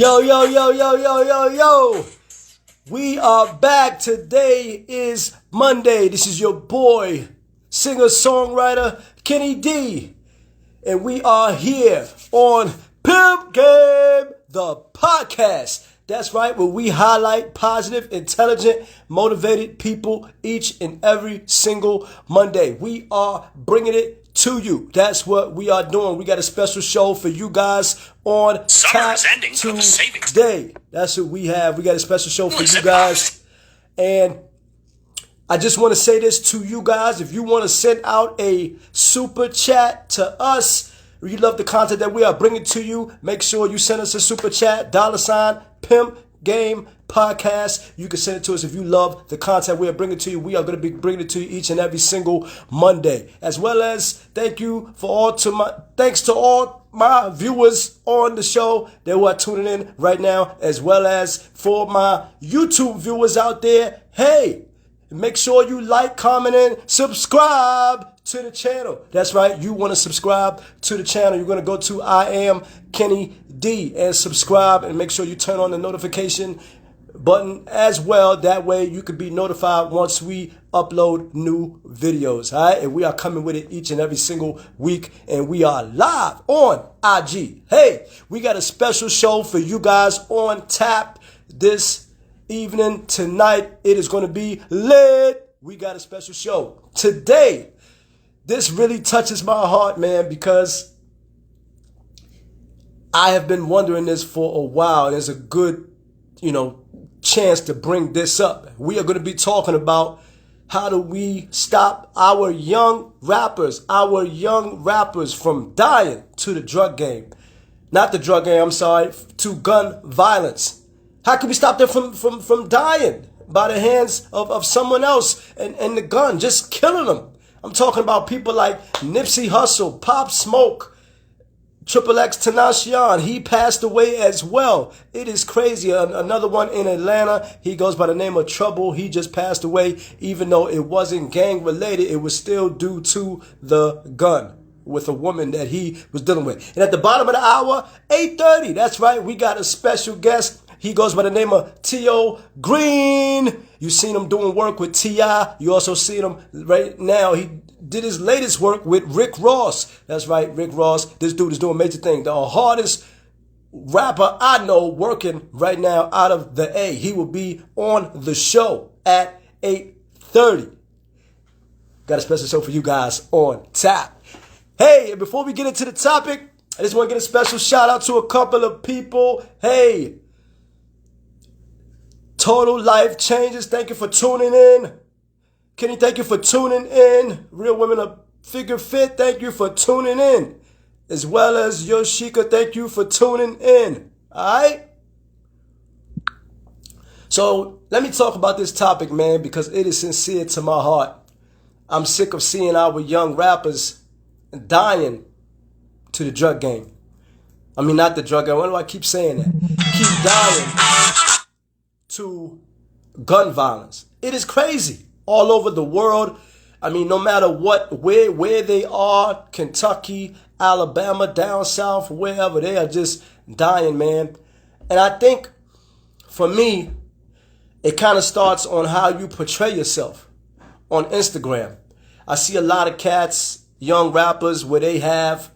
Yo, yo, yo, yo, yo, yo, yo. We are back. Today is Monday. This is your boy, singer-songwriter Kenny D. And we are here on Pimp Game, the podcast. That's right, where we highlight positive, intelligent, motivated people each and every single Monday. We are bringing it to you. That's what we are doing. We got a special show for you guys on Tap today. That's what we have. We got a special show for you guys. And I just want to say this to you guys. If you want to send out a super chat to us, or you love the content that we are bringing to you, make sure you send us a super chat, $ Pimp Game Podcast. You can send it to us if you love the content we are bringing to you. We are going to be bringing it to you each and every single Monday. As well as thanks to all my viewers on the show that who are tuning in right now, as well as for my YouTube viewers out there. Hey, make sure you like, comment, and subscribe to the channel. That's right. You want to subscribe to the channel. You're going to go to iamkennyd and subscribe, and make sure you turn on the notification button as well. That way you can be notified once we upload new videos. All right. And we are coming with it each and every single week. And we are live on IG. Hey, we got a special show for you guys on tap this evening. Tonight, it is going to be lit. We got a special show today. This really touches my heart, man, because I have been wondering this for a while. There's a good, chance to bring this up. We are going to be talking about how do we stop our young rappers from dying to the drug game. Not the drug game, I'm sorry, to gun violence. How can we stop them from dying by the hands of someone else and the gun, just killing them? I'm talking about people like Nipsey Hussle, Pop Smoke, Triple X Tenacion. He passed away as well. It is crazy. Another one in Atlanta, he goes by the name of Trouble. He just passed away. Even though it wasn't gang related, it was still due to the gun with a woman that he was dealing with. And at the bottom of the hour, 8:30, that's right, we got a special guest. He goes by the name of T.O Green. You seen him doing work with T.I. You also see him right now. He did his latest work with Rick Ross. That's right, Rick Ross. This dude is doing major things. The hardest rapper I know working right now out of the A. He will be on the show at 8:30. Got a special show for you guys on tap. Hey, and before we get into the topic, I just want to get a special shout out to a couple of people. Hey, Total Life Changes, thank you for tuning in. Kenny, thank you for tuning in. Real Women of Figure Fit, thank you for tuning in. As well as Yoshika, thank you for tuning in. Alright? So, let me talk about this topic, man, because it is sincere to my heart. I'm sick of seeing our young rappers dying to the drug game. I mean, not the drug game. Why do I keep saying that? Keep dying to gun violence. It is crazy. All over the world. I mean, no matter where they are, Kentucky, Alabama, down south, wherever, they are just dying, man. And I think, for me, it kind of starts on how you portray yourself on Instagram. I see a lot of cats, young rappers, where they have,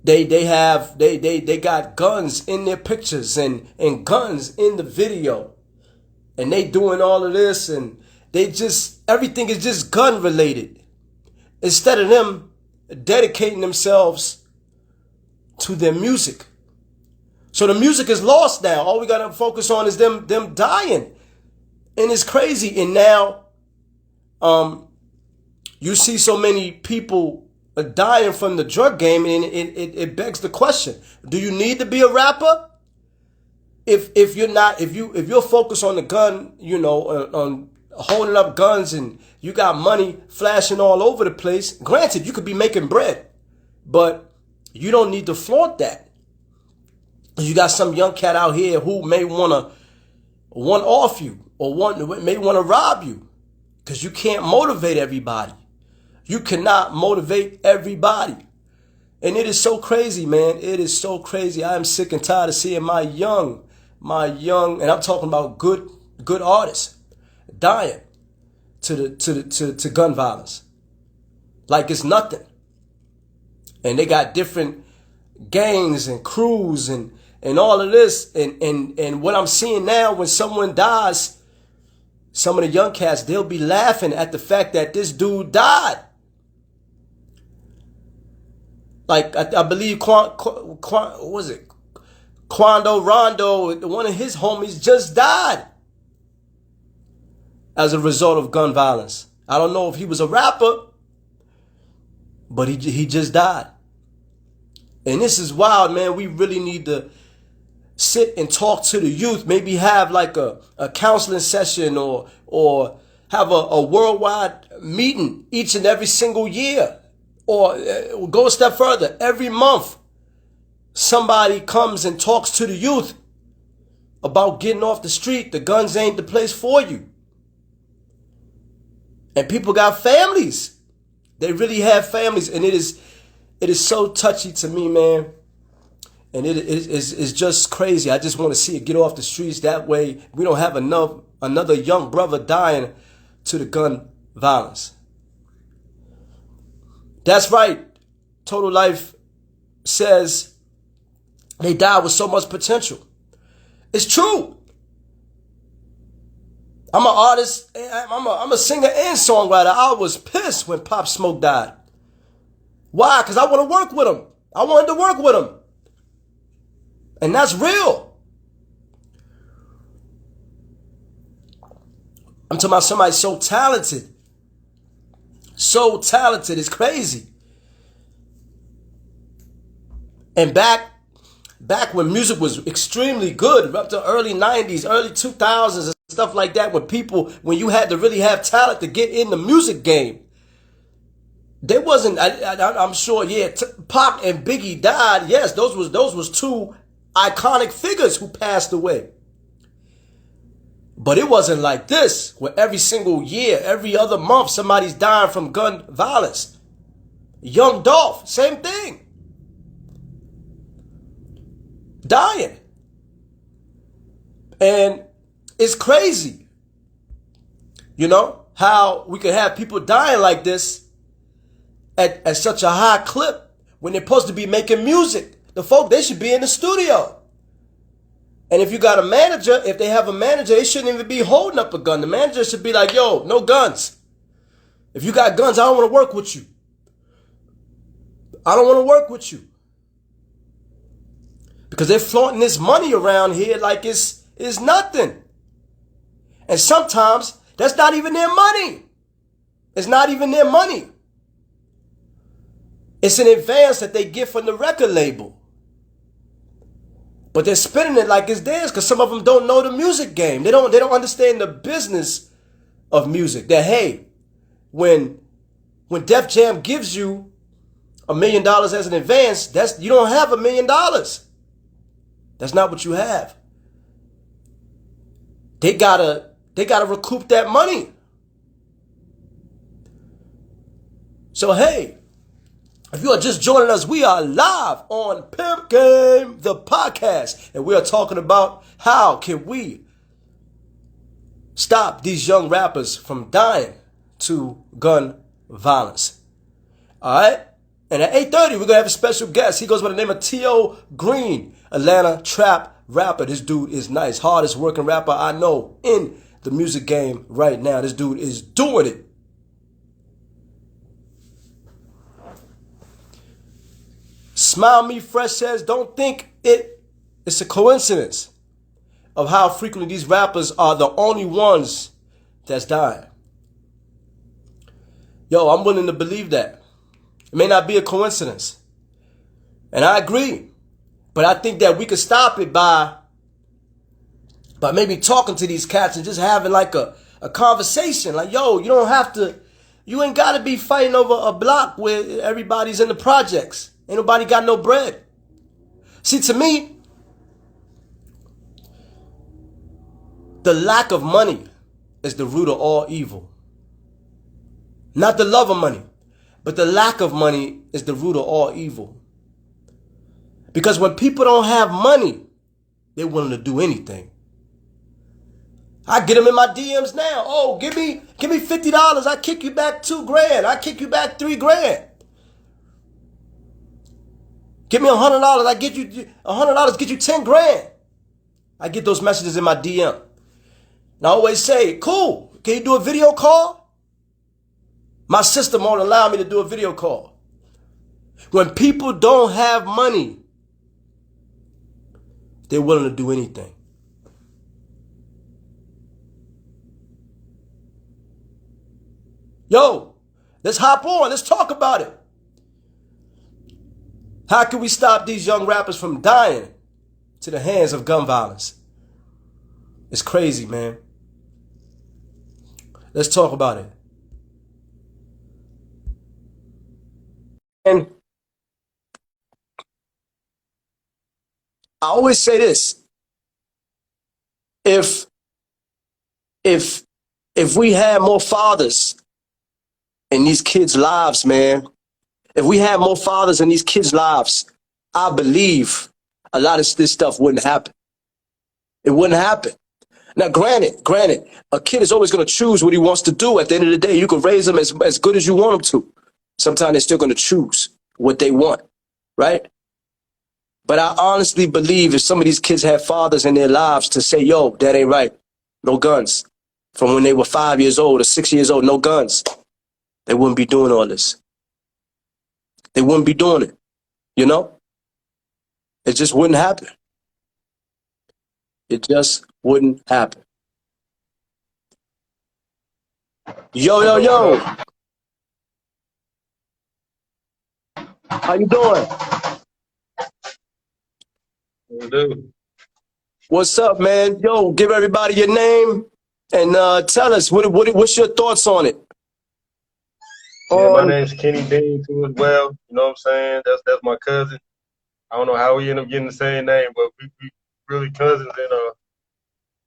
they got guns in their pictures and guns in the video. And they doing all of this, and everything is just gun related. Instead of them dedicating themselves to their music. So the music is lost now. All we got to focus on is them dying. And it's crazy. And now, you see so many people dying from the drug game, and it begs the question, do you need to be a rapper? If you're focused on the gun, on holding up guns, and you got money flashing all over the place, granted, you could be making bread, but you don't need to flaunt that. You got some young cat out here who may want to one-off you, or may want to rob you, because you can't motivate everybody. You cannot motivate everybody. And it is so crazy, man. It is so crazy. I am sick and tired of seeing my young, and I'm talking about good artists dying to gun violence. Like it's nothing. And they got different gangs and crews and all of this. And what I'm seeing now, when someone dies, some of the young cats, they'll be laughing at the fact that this dude died. Like, I believe what was it? Quando Rondo, one of his homies, just died as a result of gun violence. I don't know if he was a rapper, but he just died. And this is wild, man. We really need to sit and talk to the youth. Maybe have like a counseling session or have a worldwide meeting each and every single year. Or go a step further. Every month, somebody comes and talks to the youth about getting off the street. The guns ain't the place for you. And people got families. They really have families. And it is so touchy to me, man. And it's just crazy. I just want to see it get off the streets. That way we don't have another young brother dying to the gun violence. That's right. Total Life says they died with so much potential. It's true. I'm an artist. I'm a singer and songwriter. I was pissed when Pop Smoke died. Why? Because I want to work with him. I wanted to work with him. And that's real. I'm talking about somebody so talented. So talented, it's crazy. And back when music was extremely good, up to early 90s, early 2000s and stuff like that, when you had to really have talent to get in the music game, there wasn't, I'm sure, yeah, Pac and Biggie died. Yes, those was two iconic figures who passed away. But it wasn't like this, where every single year, every other month, somebody's dying from gun violence. Young Dolph, same thing. Dying. And it's crazy, you know, how we could have people dying like this at such a high clip when they're supposed to be making music. The folk, they should be in the studio. And if you got a manager, if they have a manager, they shouldn't even be holding up a gun. The manager should be like, yo, no guns. If you got guns, I don't want to work with you. I don't want to work with you. Because they're flaunting this money around here like it's nothing. And sometimes that's not even their money. It's not even their money. It's an advance that they get from the record label. But they're spending it like it's theirs because some of them don't know the music game. They don't understand the business of music. That, hey, when Def Jam gives you $1 million as an advance, you don't have $1 million. That's not what you have. They gotta recoup that money. So hey, if you are just joining us, we are live on Pimp Game, the podcast. And we are talking about how can we stop these young rappers from dying to gun violence. All right? And at 8:30, we're going to have a special guest. He goes by the name of T.O Green, Atlanta trap rapper. This dude is nice. Hardest working rapper I know in the music game right now. This dude is doing it. Smile Me Fresh says, don't think it's a coincidence of how frequently these rappers are the only ones that's dying. Yo, I'm willing to believe that. It may not be a coincidence. And I agree. But I think that we could stop it by maybe talking to these cats and just having like a conversation. Like, yo, you ain't got to be fighting over a block where everybody's in the projects. Ain't nobody got no bread. See, to me, the lack of money is the root of all evil. Not the love of money, but the lack of money is the root of all evil. Because when people don't have money, they're willing to do anything. I get them in my DMs now. Oh, give me $50. I kick you back $2,000. I kick you back $3,000. Give me $100. I get you $100. Get you $10,000. I get those messages in my DM. And I always say, cool. Can you do a video call? My system won't allow me to do a video call. When people don't have money, they're willing to do anything. Yo, let's hop on. Let's talk about it. How can we stop these young rappers from dying to the hands of gun violence? It's crazy, man. Let's talk about it. And I always say this. If we had more fathers in these kids' lives, man, if we had more fathers in these kids' lives, I believe a lot of this stuff wouldn't happen. It wouldn't happen. Now, granted, a kid is always going to choose what he wants to do. At the end of the day, you can raise them as good as you want them to. Sometimes they're still going to choose what they want, right? But I honestly believe if some of these kids had fathers in their lives to say, yo, that ain't right, no guns. From when they were 5 years old or 6 years old, no guns. They wouldn't be doing all this. They wouldn't be doing it, you know? It just wouldn't happen. It just wouldn't happen. Yo. How you doing? Dude. What's up, man? Yo, give everybody your name and tell us what's your thoughts on it. Yeah, my name's Kenny Dean too as well. You know what I'm saying? That's my cousin. I don't know how we end up getting the same name, but we really cousins. And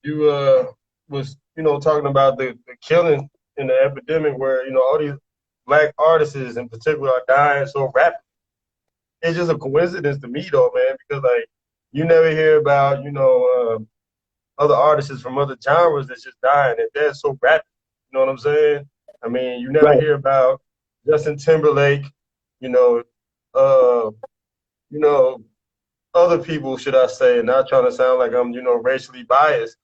you was talking about the killing and the epidemic where all these black artists in particular are dying so rapidly. It's just a coincidence to me though, man, because like you never hear about other artists from other genres that's just dying and they're so rapid. You know what I'm saying? I mean, you never hear about Justin Timberlake, other people, should I say, not trying to sound like I'm, racially biased,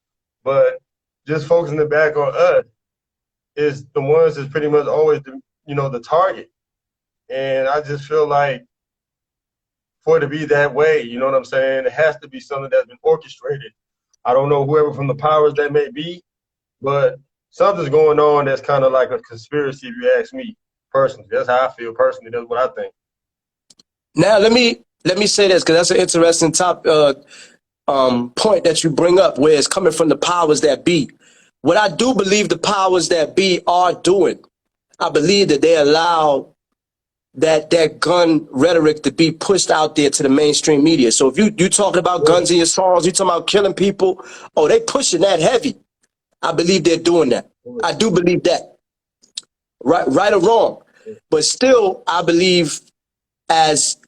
but just focusing it back on us is the ones that's pretty much always, the target. And I just feel like for it to be that way, you know what I'm saying, it has to be something that's been orchestrated. I don't know whoever from the powers that may be, but something's going on that's kind of like a conspiracy, if you ask me personally. That's how I feel personally. That's what I think. Now, let me say this, because that's an interesting point that you bring up, where it's coming from the powers that be. What I do believe the powers that be are doing, I believe that they allow that gun rhetoric to be pushed out there to the mainstream media. So if you talking about guns in your songs, you talking about killing people, oh, they pushing that heavy. I believe they're doing that. I do believe that. Right or wrong. But still, I believe as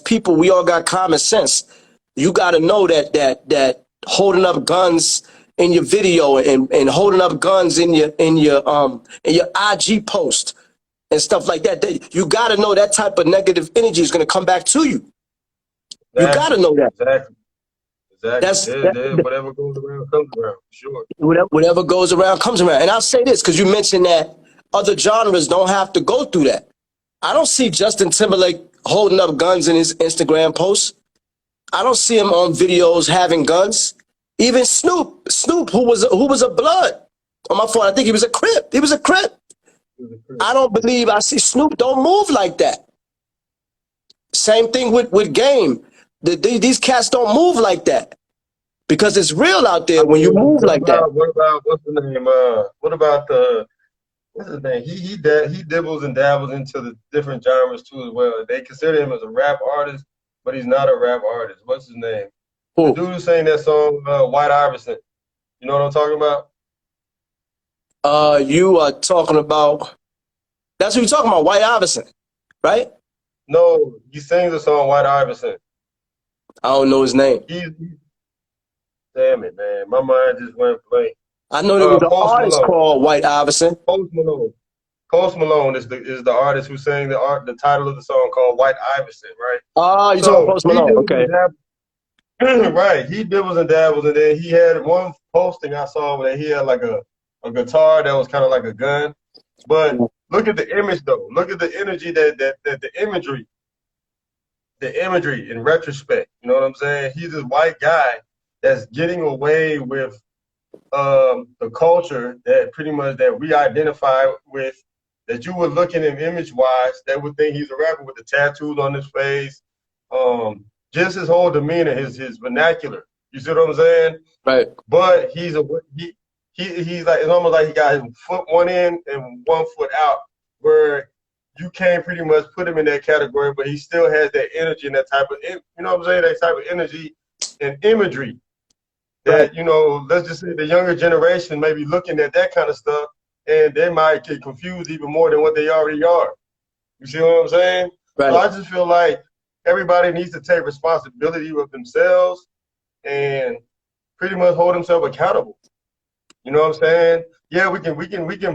people, we all got common sense. You got to know that holding up guns in your video and holding up guns in your IG post and stuff like that, you got to know that type of negative energy is going to come back to you. Exactly. You got to know that. Exactly. Whatever goes around comes around, for sure. Whatever goes around comes around. And I'll say this, because you mentioned that other genres don't have to go through that. I don't see Justin Timberlake holding up guns in his Instagram posts. I don't see him on videos having guns. Even Snoop, who was a blood. On my phone, I think he was a Crip. He was a Crip. I don't believe I see Snoop don't move like that. Same thing with Game. These cats don't move like that because it's real out there when you move like that. What about what's the name? What about what's his name? He dibbles and dabbles into the different genres too as well. They consider him as a rap artist, but he's not a rap artist. What's his name? Who? The dude who sang that song, White Iverson. You know what I'm talking about? You are talking about. That's what you're talking about, White Iverson, right? No, he sings the song White Iverson. I don't know his name. Damn it, man. My mind just went blank. I know there was an Post artist Malone. called White Iverson. Post Malone. Post Malone is the artist who sang the title of the song called White Iverson, right? Oh, you talking about So Post he Malone? dibbles Okay. and dabbles. Right. He dibbles and dabbles, and then he had one posting I saw where he had like a guitar that was kind of like a gun. But look at the image though. Look at the energy that the imagery in retrospect. You know what I'm saying? He's this white guy that's getting away with the culture that pretty much that we identify with, that you would look at him image wise, that would think he's a rapper with the tattoos on his face, just his whole demeanor, his vernacular. You see what I'm saying? Right. But he's like, it's almost like he got his foot one in and one foot out, where you can't pretty much put him in that category, but he still has that energy and that type of, you know what I'm saying, that type of energy and imagery that, Right. you know, let's just say the younger generation may be looking at that kind of stuff and they might get confused even more than what they already are. You see what I'm saying? Right. So I just feel like everybody needs to take responsibility with themselves and pretty much hold themselves accountable. You know what I'm saying? Yeah, we can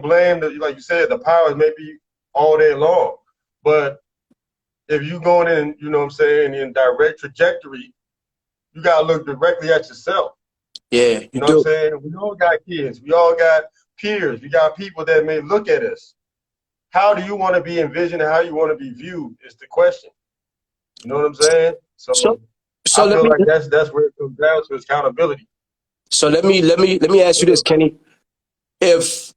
blame the, like you said, the powers maybe all day long. But if you going in, you know what I'm saying, in direct trajectory, you gotta look directly at yourself. Yeah, You you know what I'm do. saying? We all got kids. We all got peers. We got people that may look at us. How do you want to be envisioned and how you want to be viewed is the question. You know what I'm saying? So So so I let feel me like that's where it comes down to, is accountability. so let me ask you this, Kenny. If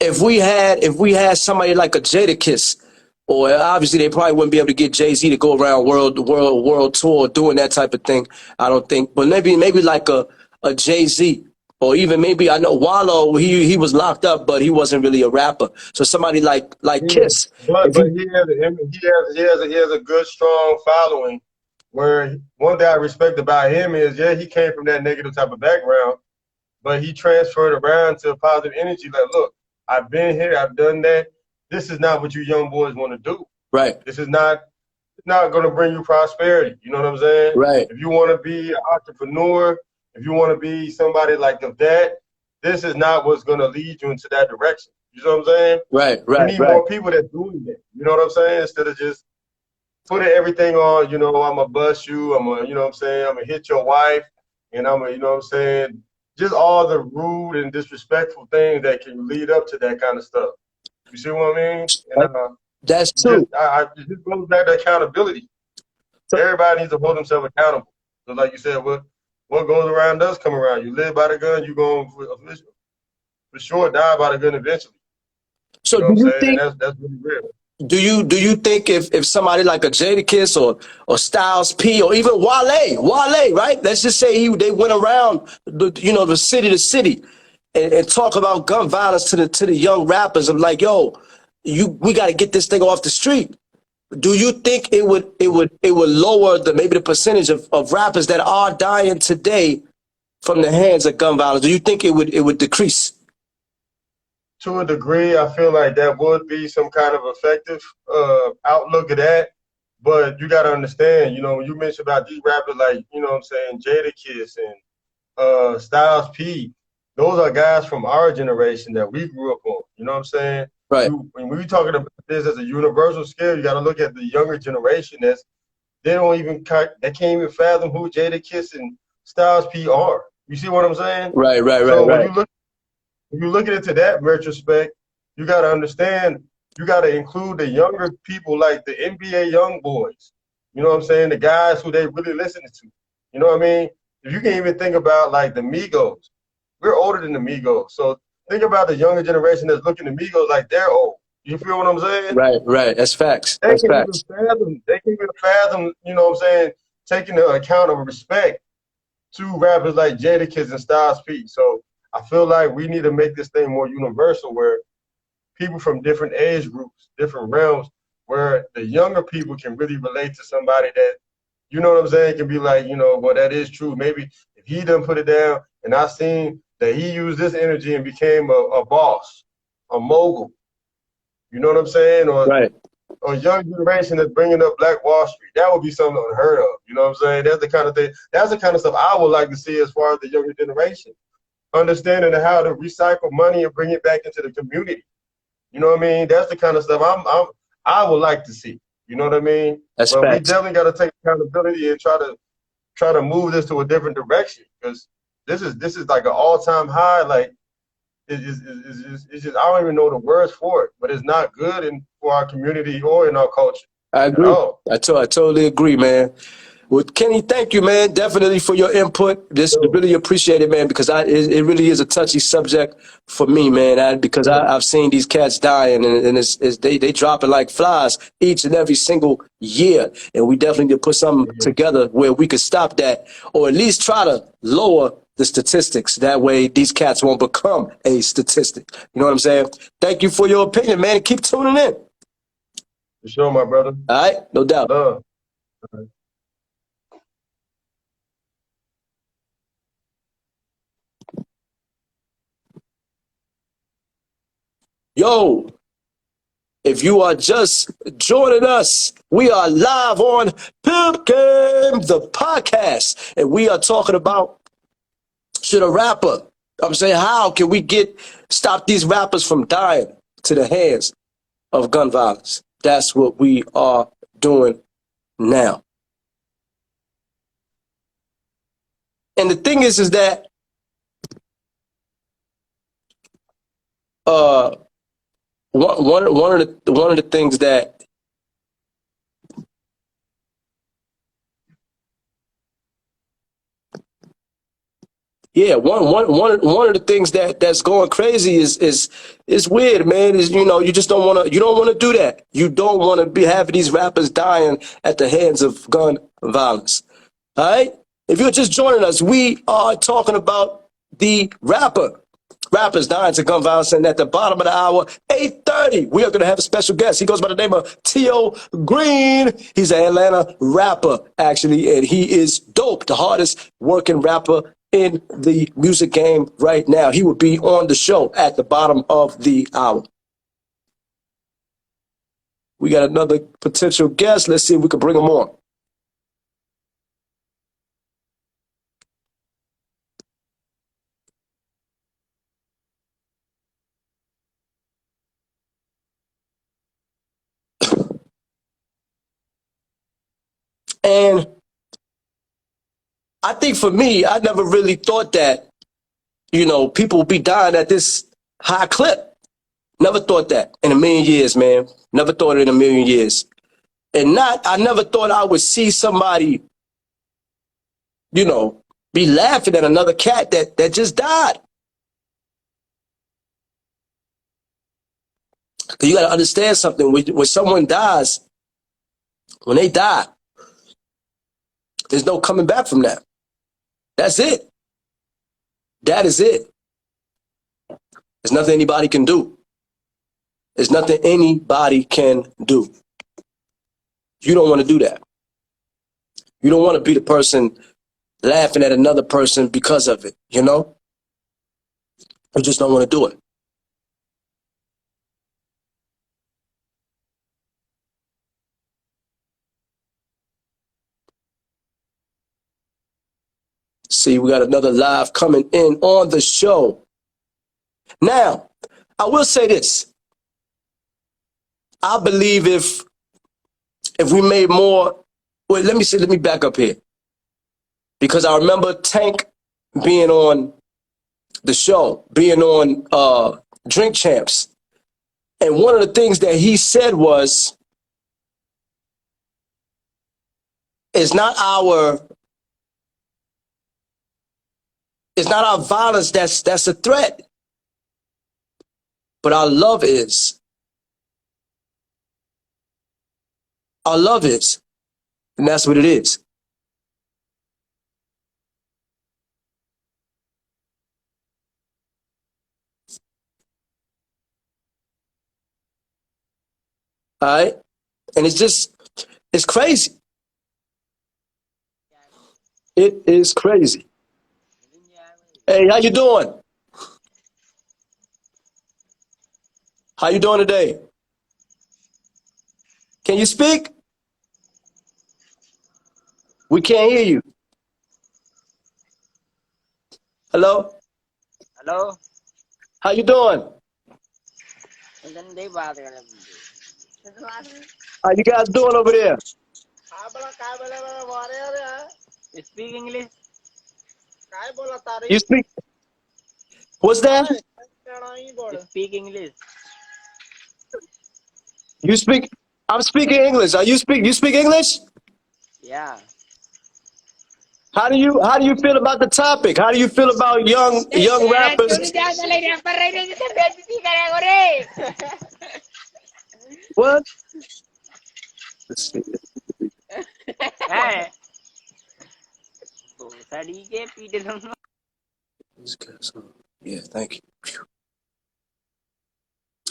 if we had somebody like a Jadakiss, or obviously they probably wouldn't be able to get Jay-Z to go around world tour doing that type of thing, I don't think. But maybe like a Jay-Z, or even maybe, I know Wallow, he was locked up, but he wasn't really a rapper. So somebody like Yeah, Kiss. but If you he has a good strong following. Where one thing I respect about him is, yeah, he came from that negative type of background, but he transferred around to a positive energy. Like, look, I've been here, I've done that. This is not what you young boys want to do. Right, This is not going to bring you prosperity. You know what I'm saying? right, If you want to be an entrepreneur, if you want to be somebody like that, this is not what's going to lead you into that direction. You know what I'm saying? right, We right, need right. more people that doing that. You know what I'm saying? Instead of just putting everything on, you know, I'm gonna bust you, you know what I'm saying, I'm gonna hit your wife, and I'm gonna, you know what I'm saying, just all the rude and disrespectful things that can lead up to that kind of stuff. You see what I mean? And That's true. it just goes back to accountability. So, Everybody needs to hold themselves accountable. So like you said, what goes around does come around. You live by the gun, you're going for sure die by the gun eventually. You so know what I'm saying? And that's really real. do you think if somebody like a Jadakiss or Styles P, or even Wale, right? Let's just say they went around the city to city, and talk about gun violence to the young rappers. I'm like, yo, we got to get this thing off the street. Do you think it would lower maybe the percentage of rappers that are dying today from the hands of gun violence? Do you think it would decrease? To a degree, I feel like that would be some kind of effective outlook of that. But you got to understand, you know, when you mentioned about these rappers like, you know what I'm saying, Jadakiss and Styles P, those are guys from our generation that we grew up on. You know what I'm saying? Right. When we talking about this as a universal scale, you got to look at the younger generation they can't even fathom who Jadakiss and Styles P are. You see what I'm saying? Right. Right. Right. So Right. when you look at it to that retrospect, you got to understand, you got to include the younger people like the NBA young boys. You know what I'm saying? The guys who they really listening to. You know what I mean? If you can even think about like the Migos, we're older than the Migos. So think about the younger generation that's looking at Migos like they're old. You feel what I'm saying? Right. Right. That's facts. They That's can even facts. fathom. They can even fathom. You know what I'm saying? Taking the account of respect to rappers like Jadakiss and Styles P. So I feel like we need to make this thing more universal, where people from different age groups, different realms, where the younger people can really relate to somebody that, you know what I'm saying, can be like, you know, well, that is true. Maybe if he done put it down and I seen that he used this energy and became a boss, a mogul, you know what I'm saying? Or Right. a young generation that's bringing up Black Wall Street. That would be something unheard of. You know what I'm saying? That's the kind of thing. That's the kind of stuff I would like to see as far as the younger generation, understanding how to recycle money and bring it back into the community. You know what I mean? That's the kind of stuff I would like to see. You know what I mean? That's But we facts. definitely got to take accountability and try to move this to a different direction, because this is like an all-time high. Like it's just I don't even know the words for it, but it's not good for our community or in our culture I at agree. all. I totally agree, man. Well, Kenny, thank you, man, definitely for your input. This So, really appreciate it, man, because it really is a touchy subject for me, man. Because I've seen these cats dying, and they dropping like flies each and every single year, and we definitely need to put something yeah, together where we could stop that, or at least try to lower the statistics. That way, these cats won't become a statistic. You know what I'm saying? Thank you for your opinion, man, and keep tuning in. for sure, my brother. All right, no doubt. Love. Yo, if you are just joining us, we are live on Pimp Game, the podcast, and we are talking about should a rapper, I'm saying, how can we stop these rappers from dying to the hands of gun violence? That's what we are doing now. And the thing is that uh, one of the things that yeah, one of the things that's going crazy is weird, man. Is you just don't wanna do that. You don't wanna be having these rappers dying at the hands of gun violence. All right? If you're just joining us, we are talking about the rappers dying to gun violence, and at the bottom of the hour, 8:30, we are going to have a special guest. He goes by the name of T.O Green. He's an Atlanta rapper, actually, and he is dope, the hardest working rapper in the music game right now. He will be on the show at the bottom of the hour. We got another potential guest. Let's see if we can bring him on. And I think for me, I never really thought that, people would be dying at this high clip. Never thought that in a million years, man. Never thought it in a million years. And I never thought I would see somebody, you know, be laughing at another cat that just died. Because you got to understand something. When someone dies, when they die, there's no coming back from that. That's it. That is it. There's nothing anybody can do. There's nothing anybody can do. You don't want to do that. You don't want to be the person laughing at another person because of it, You just don't want to do it. See, we got another live coming in on the show. Now, I will say this. I believe if we made more, well, let me back up here. Because I remember Tank being on the show, being on Drink Champs. And one of the things that he said was, it's not our violence that's a threat, but our love is. Our love is. And that's what it is. All right? And it's crazy. It is crazy. Hey, how you doing? How you doing today? Can you speak? We can't hear you. Hello? Hello? How you doing? How you guys doing over there? You speak English? You speak? What's that? You speak English? You speak? I'm speaking English. You speak English? Yeah. How do you feel about the topic? How do you feel about young rappers? What? Hey. Study के पीटे दोनों. Yeah, thank you.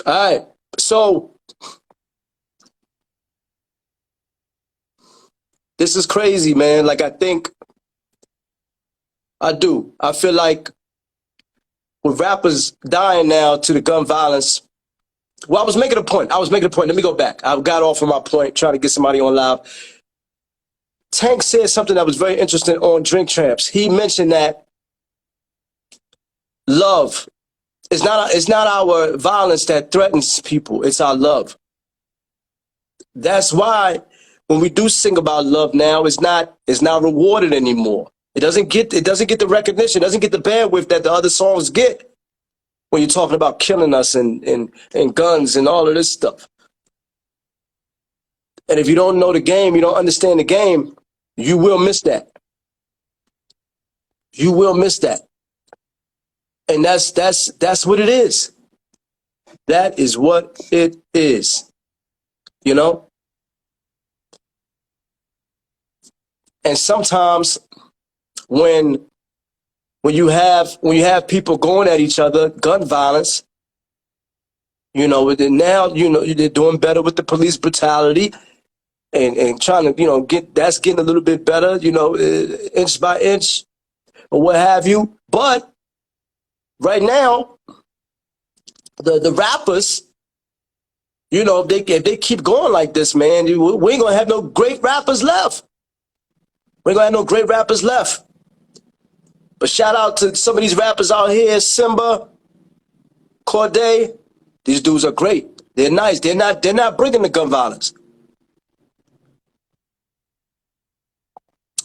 All right, so this is crazy, man. Like I feel like with rappers dying now to the gun violence. Well, I was making a point. Let me go back. I got off of my point trying to get somebody on live. Tank said something that was very interesting on Drink Champs. He mentioned that love is not our violence that threatens people. It's our love. That's why when we do sing about love now, it's not rewarded anymore. It doesn't get the recognition, it doesn't get the bandwidth that the other songs get when you're talking about killing us and guns and all of this stuff. And if you don't know the game, you don't understand the game, you will miss that. You will miss that. And that's what it is. That is what it is. You know? And sometimes when you have people going at each other, gun violence, you know, now, you know, they're doing better with the police brutality and trying to, getting a little bit better, inch by inch or what have you. But right now, the rappers, if they keep going like this, man, we ain't gonna have no great rappers left. We ain't gonna have no great rappers left. But shout out to some of these rappers out here, Simba, Corday. These dudes are great. They're nice. They're not bringing the gun violence.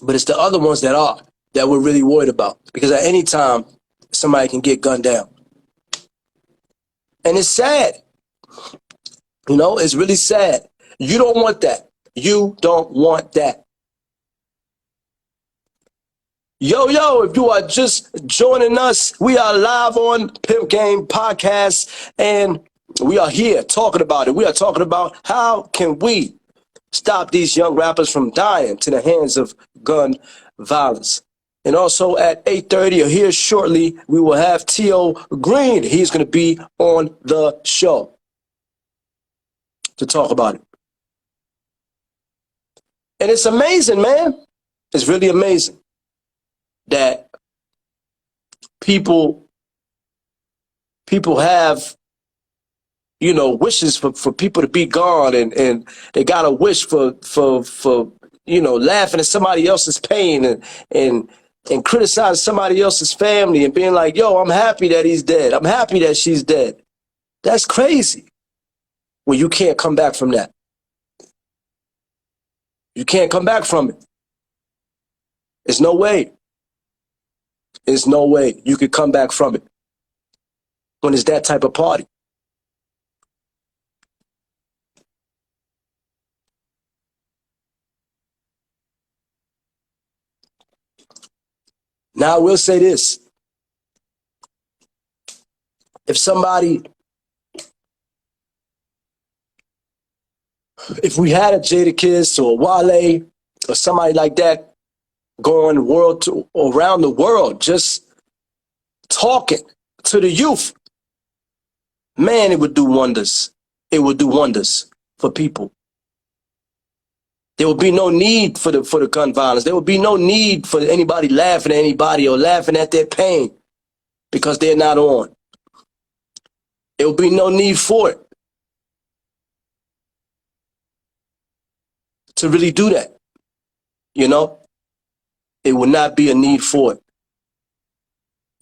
But it's the other ones that we're really worried about. Because at any time, somebody can get gunned down. And it's sad. It's really sad. You don't want that. You don't want that. Yo, if you are just joining us, we are live on Pimp Game Podcast, and we are here talking about it. We are talking about how can we stop these young rappers from dying to the hands of gun violence. And also at 8:30 or here shortly, we will have T.O Green. He's going to be on the show to talk about it. And it's amazing, man. It's really amazing that people have, wishes for people to be gone, and they got a wish for laughing at somebody else's pain and criticizing somebody else's family and being like, yo, I'm happy that he's dead. I'm happy that she's dead. That's crazy. Well, you can't come back from that. You can't come back from it. There's no way. There's no way you could come back from it when it's that type of party. Now, I will say this. If we had a Jadakiss or a Wale or somebody like that going around the world just talking to the youth, man, it would do wonders. It would do wonders for people. There would be no need for the gun violence. There would be no need for anybody laughing at anybody or laughing at their pain because they're not on. There would be no need for it. to really do that. You know, it would not be a need for it.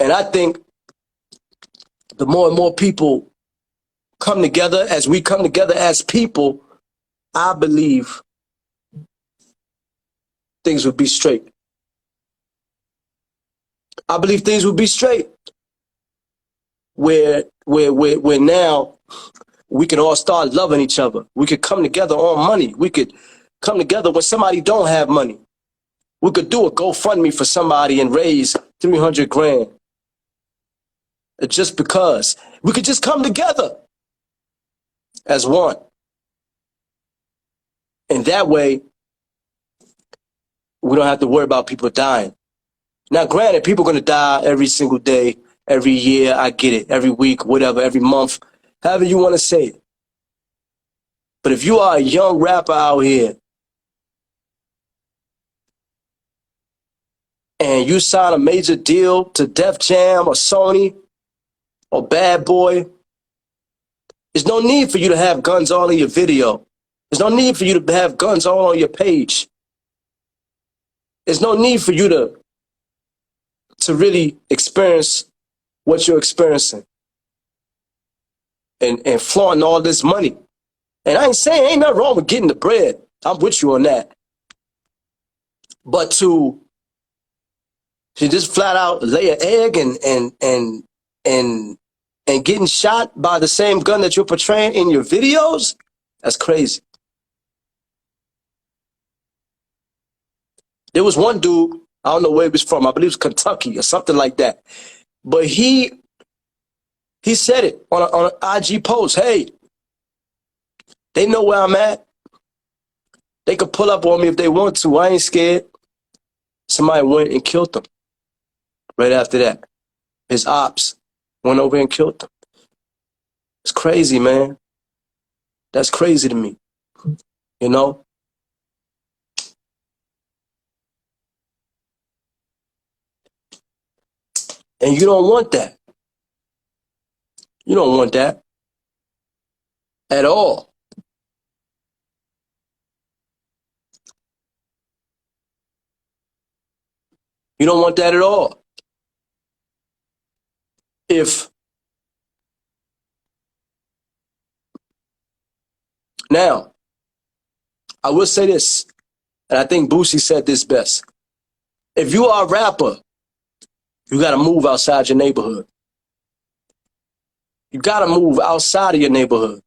And I think the more and more people come together, as we come together as people, I believe things would be straight. I believe things would be straight. Where now we can all start loving each other. We could come together on money. We could come together when somebody don't have money. We could do a GoFundMe for somebody and raise 300 grand. Just because. We could just come together as one. And that way, we don't have to worry about people dying. Now, granted, people are going to die every single day, every year. I get it. Every week, whatever, every month, however you want to say it. But if you are a young rapper out here and you sign a major deal to Def Jam or Sony or Bad Boy, there's no need for you to have guns all in your video. There's no need for you to have guns all on your page. There's no need for you to really experience what you're experiencing and flaunting all this money. And I ain't saying ain't nothing wrong with getting the bread. I'm with you on that. But to just flat out lay an egg and getting shot by the same gun that you're portraying in your videos, that's crazy. There was one dude, I don't know where he was from, I believe it was Kentucky or something like that. But he said it on an IG post, hey, they know where I'm at. They could pull up on me if they want to. I ain't scared. Somebody went and killed them. Right after that, his ops went over and killed them. It's crazy, man. That's crazy to me. You know? And you don't want that. You don't want that at all. You don't want that at all. Now, I will say this, and I think Boosie said this best. If you are a rapper, you got to move outside your neighborhood. You got to move outside of your neighborhood.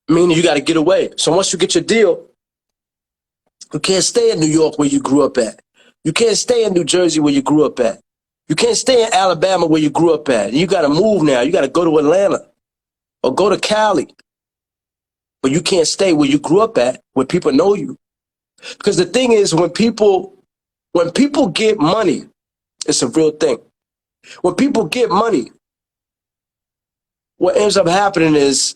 Meaning you got to get away. So once you get your deal, you can't stay in New York where you grew up at. You can't stay in New Jersey where you grew up at. You can't stay in Alabama where you grew up at. You got to move now. You got to go to Atlanta or go to Cali. But you can't stay where you grew up at, where people know you. Because the thing is, when people get money, it's a real thing. When people get money, what ends up happening is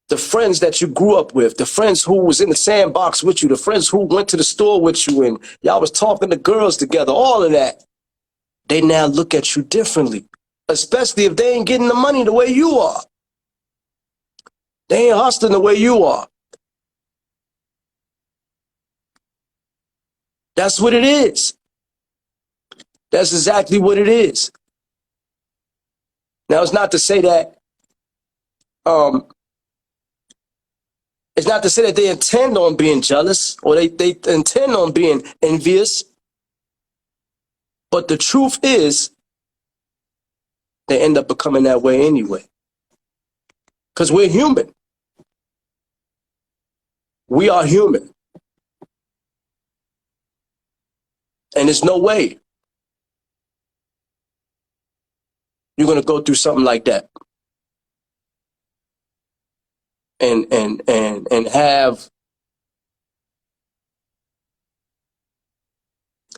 the friends that you grew up with, the friends who was in the sandbox with you, the friends who went to the store with you and y'all was talking to girls together, all of that, they now look at you differently, especially if they ain't getting the money the way you are. They ain't hustling the way you are. That's what it is. That's exactly what it is. Now, it's not to say that they intend on being jealous or they intend on being envious. But the truth is, they end up becoming that way anyway. Because we're human. We are human. And there's no way you're going to go through something like that and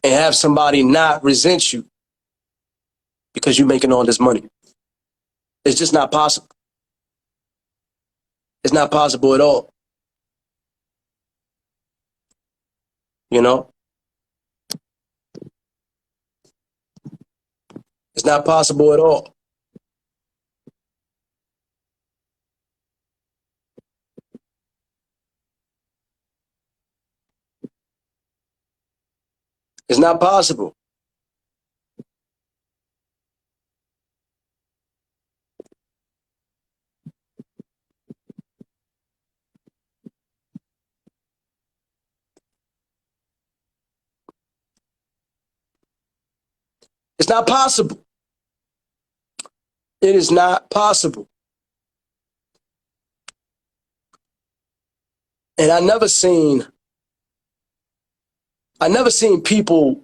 have somebody not resent you because you're making all this money. It's just not possible. It's not possible at all. You know? It's not possible at all. not possible. It's not possible. It is not possible. And I never seen people,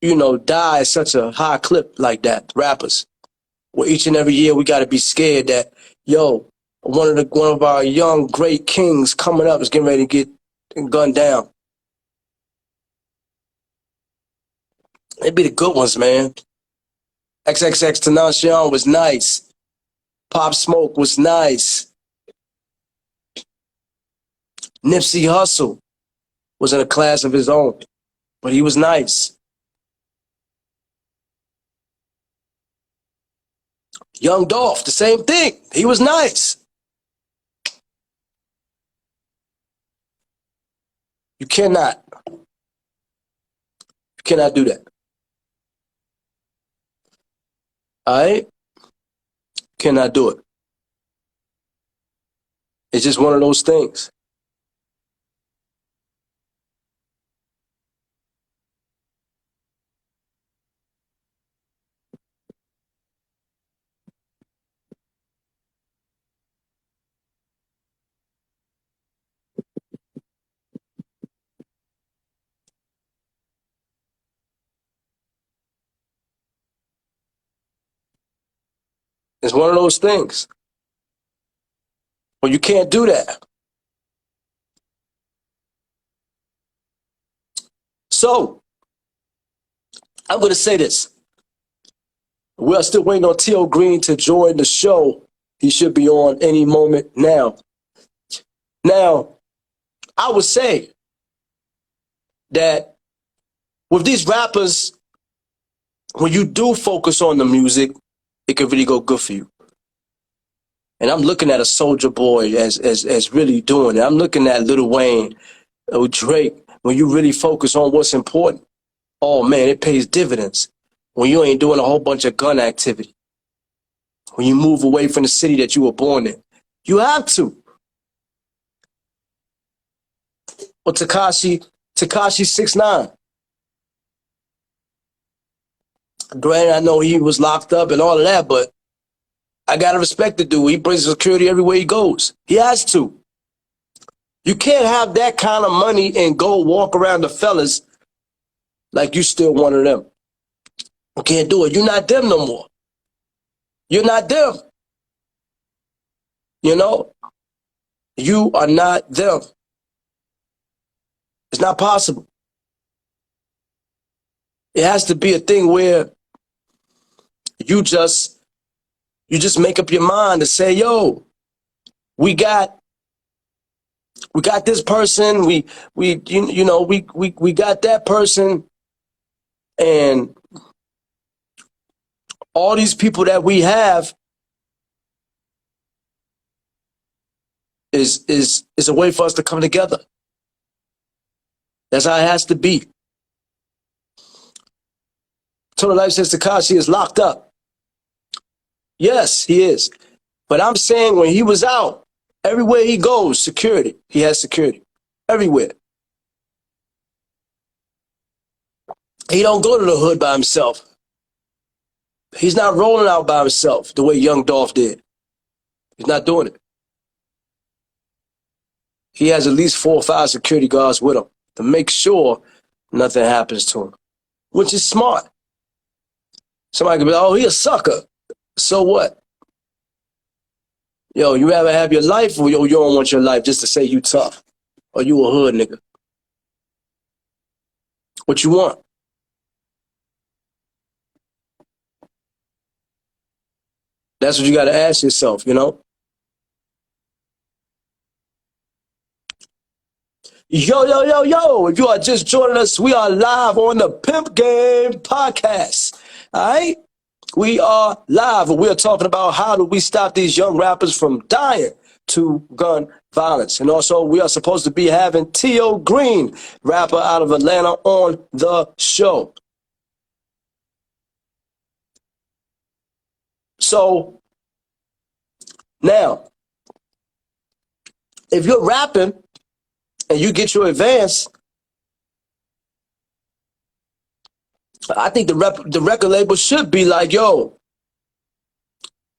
die at such a high clip like that, rappers. Where each and every year we gotta be scared that, one of our young great kings coming up is getting ready to get gunned down. They be the good ones, man. XXXTentacion was nice. Pop Smoke was nice. Nipsey Hussle was in a class of his own, but he was nice. Young Dolph, the same thing. He was nice. You cannot do that. All right? Cannot do it. It's just one of those things. It's one of those things. Well, you can't do that. So, I'm going to say this. We are still waiting on T.O Green to join the show. He should be on any moment now. Now, I would say that with these rappers, when you do focus on the music, it can really go good for you. And I'm looking at a Soulja Boy as really doing it. I'm looking at Lil Wayne, Drake. When you really focus on what's important, oh man, it pays dividends. When you ain't doing a whole bunch of gun activity. When you move away from the city that you were born in. You have to. Or Tekashi 6ix9ine. Granted, I know he was locked up and all of that, but I gotta respect the dude. He brings security everywhere he goes. He has to. You can't have that kind of money and go walk around the fellas like you still one of them. You can't do it. You're not them no more. You're not them. You are not them. It's not possible. It has to be a thing where you just make up your mind to say, yo, we got this person, we got that person, and all these people that we have is a way for us to come together. That's how it has to be. Total Life says Tekashi is locked up. Yes, he is. But I'm saying when he was out, everywhere he goes, security. He has security. Everywhere. He don't go to the hood by himself. He's not rolling out by himself the way Young Dolph did. He's not doing it. He has at least 4 or 5 security guards with him to make sure nothing happens to him, which is smart. Somebody could be like, oh, he a sucker. So what? Yo, you rather have your life or you don't want your life just to say you tough or you a hood nigga? What you want? That's what you got to ask yourself, Yo. If you are just joining us, we are live on the Pimp Game podcast. All right? We are live and we are talking about how do we stop these young rappers from dying to gun violence. And also, we are supposed to be having T.O Green, rapper out of Atlanta, on the show. So, now, if you're rapping and you get your advance, I think the record label should be like, yo,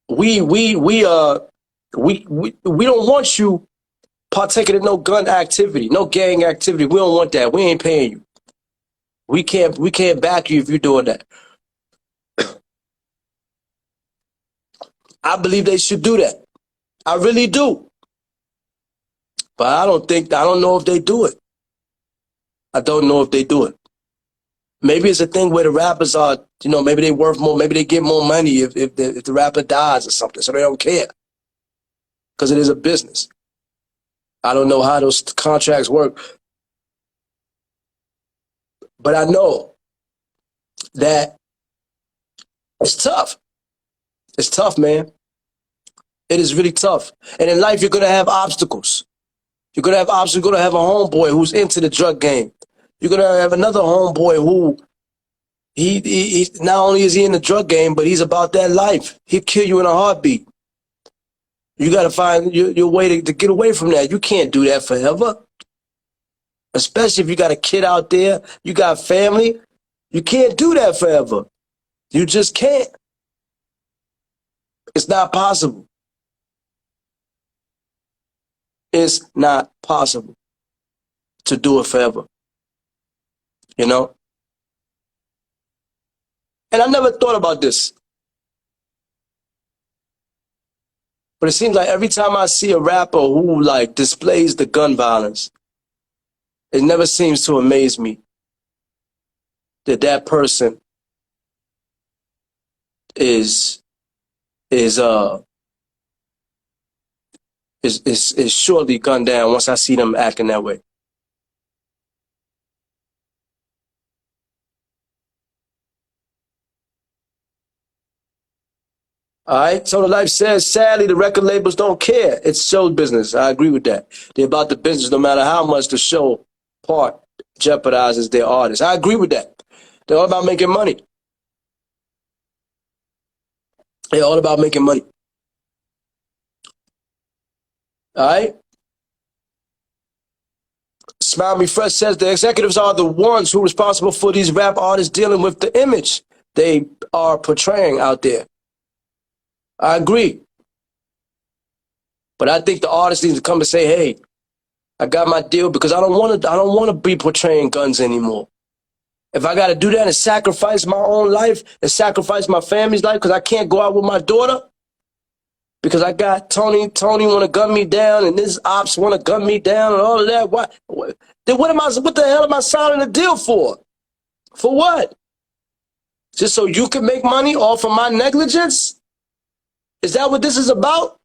we don't want you partaking in no gun activity, no gang activity. We don't want that. We ain't paying you. We can't back you if you're doing that. I believe they should do that. I really do. But I don't know if they do it. I don't know if they do it. Maybe it's a thing where the rappers are, maybe they worth more, maybe they get more money if the rapper dies or something, so they don't care. Because it is a business. I don't know how those contracts work. But I know that it's tough. It's tough, man. It is really tough. And in life, you're going to have obstacles. You're going to have obstacles. You're going to have a homeboy who's into the drug game. You're going to have another homeboy who, he not only is he in the drug game, but he's about that life. He'll kill you in a heartbeat. You got to find your way to get away from that. You can't do that forever. Especially if you got a kid out there, you got family. You can't do that forever. You just can't. It's not possible. It's not possible to do it forever. And I never thought about this. But it seems like every time I see a rapper who displays the gun violence, it never seems to amaze me that person is surely gunned down once I see them acting that way. All right. So the Life says, sadly, the record labels don't care. It's show business. I agree with that. They're about the business no matter how much the show part jeopardizes their artists. I agree with that. They're all about making money. They're all about making money. All right. Smile Me Fresh says the executives are the ones who are responsible for these rap artists dealing with the image they are portraying out there. I agree. But I think the artist needs to come and say, hey, I got my deal because I don't want to be portraying guns anymore. If I got to do that and sacrifice my own life and sacrifice my family's life because I can't go out with my daughter because I got Tony want to gun me down and this ops want to gun me down and all of that. What the hell am I signing a deal for? For what? Just so you can make money off of my negligence? Is that what this is about?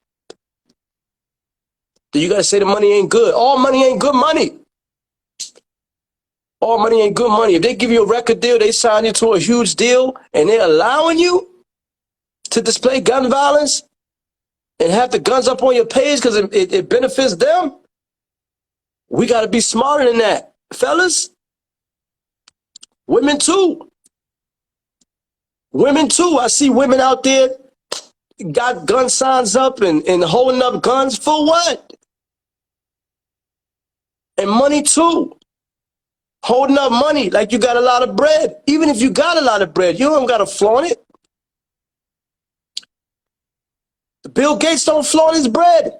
Then you got to say the money ain't good. All money ain't good money. All money ain't good money. If they give you a record deal, they sign you to a huge deal, and they're allowing you to display gun violence and have the guns up on your page because it benefits them, we got to be smarter than that. Fellas, women too. Women too. I see women out there got gun signs up and holding up guns for what? And money too. Holding up money like you got a lot of bread. Even if you got a lot of bread, you don't got to flaunt it. Bill Gates don't flaunt his bread.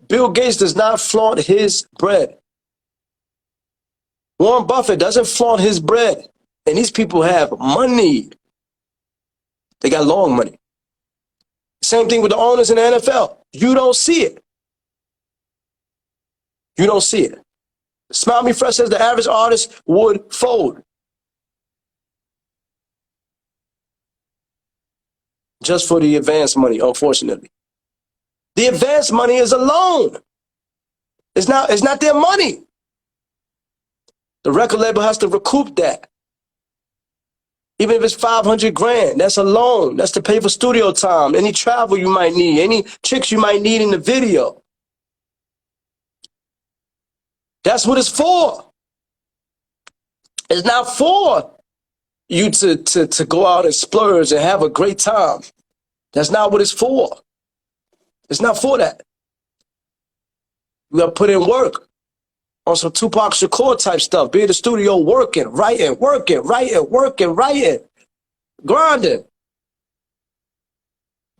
Bill Gates does not flaunt his bread. Warren Buffett doesn't flaunt his bread. And these people have money. They got long money. Same thing with the owners in the NFL. You don't see it. You don't see it. Smile Me Fresh says the average artist would fold. Just for the advance money, unfortunately. The advance money is a loan. It's not their money. The record label has to recoup that. Even if it's 500 grand, that's a loan. That's to pay for studio time, any travel you might need, any chicks you might need in the video. That's what it's for. It's not for you to go out and splurge and have a great time. That's not what it's for. It's not for that. You gotta put in work on some Tupac Shakur type stuff. Be in the studio working, writing, grinding.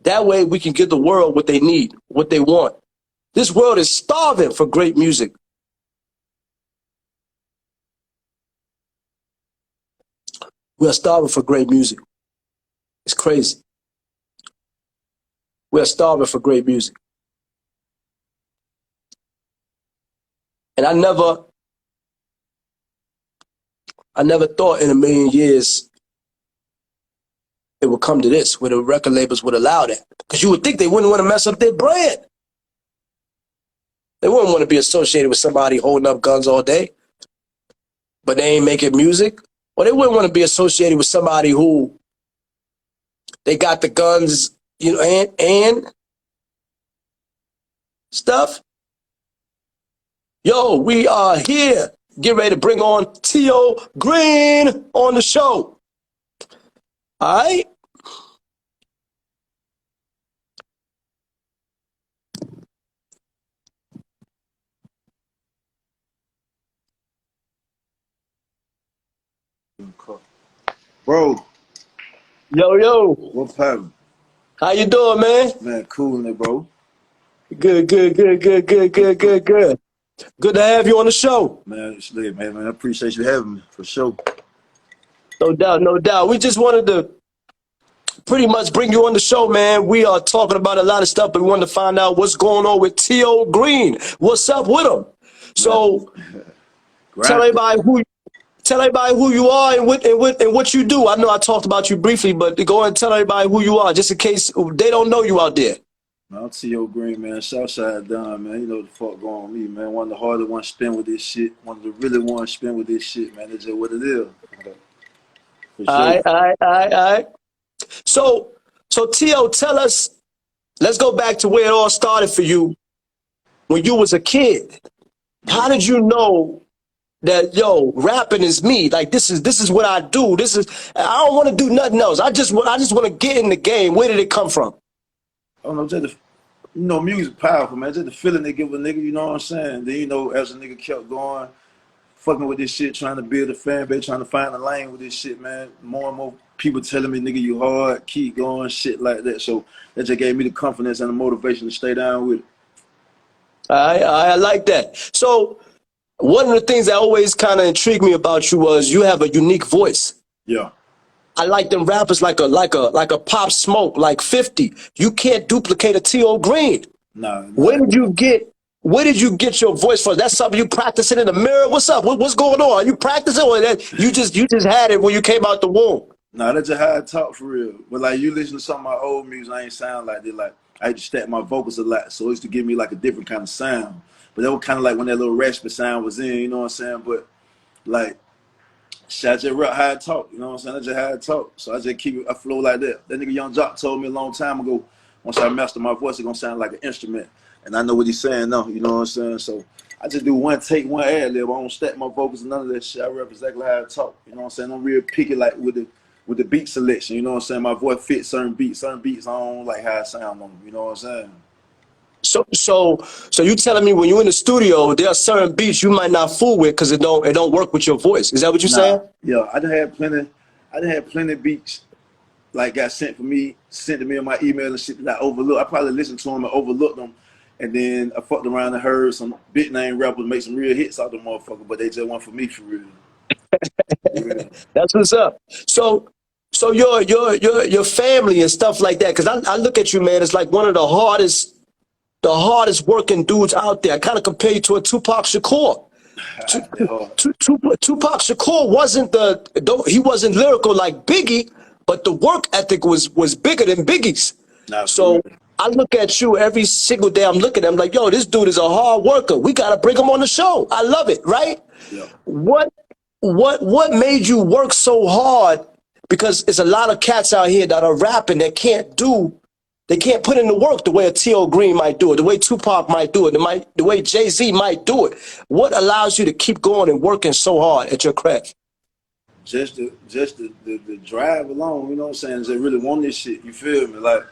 That way we can give the world what they need, what they want. This world is starving for great music. We are starving for great music. It's crazy. We are starving for great music. And I never thought in a million years it would come to this, where the record labels would allow that. Because you would think they wouldn't want to mess up their brand. They wouldn't want to be associated with somebody holding up guns all day, but they ain't making music. Or they wouldn't want to be associated with somebody who they got the guns, you know, and stuff. Yo, we are here. Get ready to bring on T.O Green on the show. All right? Bro. Yo. What's happening? How you doing, man? Man, coolin' it, bro. Good. Good to have you on the show. Man, I appreciate you having me, for sure. No doubt. We just wanted to pretty much bring you on the show, man. We are talking about a lot of stuff, but we wanted to find out what's going on with T.O Green. What's up with him? So tell everybody who you are and what you do. I know I talked about you briefly, but go ahead and tell everybody who you are, just in case they don't know you out there. I'm T.O Green, man. Southside Don, man. You know what the fuck going on with me, man. One of the harder ones spin with this shit. One of the really ones spin with this shit, man. It's just what it is. For sure. All right. So T.O, tell us, let's go back to where it all started for you when you was a kid. How did you know that, yo, rapping is me? Like, this is what I do. I don't want to do nothing else. I just want to get in the game. Where did it come from? I don't know, just music powerful, man. Just the feeling they give a nigga, you know what I'm saying? Then, as a nigga kept going, fucking with this shit, trying to build a fan base, trying to find a lane with this shit, man. More and more people telling me, nigga, you hard, keep going, shit like that. So that just gave me the confidence and the motivation to stay down with it. I like that. So one of the things that always kind of intrigued me about you was you have a unique voice. Yeah. I like them rappers like a Pop Smoke, like 50. You can't duplicate a T.O Green. No. Where did you get your voice from? That's something you practicing in the mirror? What's up? What's going on? Are you practicing, or that you just had it when you came out the womb? Nah, that's just how I talk for real. But like, you listen to some of my old music, I ain't sound like that. Like, I used to stack my vocals a lot, so it used to give me like a different kind of sound. But that was kind of like when that little raspy sound was in, you know what I'm saying? But like, shit, I just rap how I talk, you know what I'm saying? That's just how I talk. So I just keep it, I flow like that. That nigga Young Jock told me a long time ago, once I master my voice, it's gonna sound like an instrument. And I know what he's saying now, you know what I'm saying? So I just do one take, one ad lib. I don't stack my vocals and none of that shit. I rap exactly how I talk, you know what I'm saying? I'm real picky like with the beat selection, you know what I'm saying? My voice fits certain beats I don't like how I sound on them, you know what I'm saying? So you telling me when you're in the studio, there are certain beats you might not fool with because it don't work with your voice. Is that what you're saying? Yeah, I done had plenty beats like got sent to me on my email and shit that I overlooked. I probably listened to them and overlooked them, and then I fucked around and heard some big name rappers make some real hits out of the motherfucker, but they just weren't for me for real. Yeah. That's what's up. So your family and stuff like that, because I look at you, man, it's like one of the hardest working dudes out there. I kind of compare you to a Tupac Shakur. Tupac Shakur wasn't lyrical like Biggie, but the work ethic was bigger than Biggie's. So I look at you every single day. I'm looking at him like, yo, this dude is a hard worker. We gotta bring him on the show. I love it, right? Yeah. What made you work so hard because it's a lot of cats out here that are rapping that they can't put in the work the way a T.O Green might do it, the way Tupac might do it, the way Jay-Z might do it. What allows you to keep going and working so hard at your craft? Just the drive alone, you know what I'm saying? Is they really want this shit, you feel me? Like,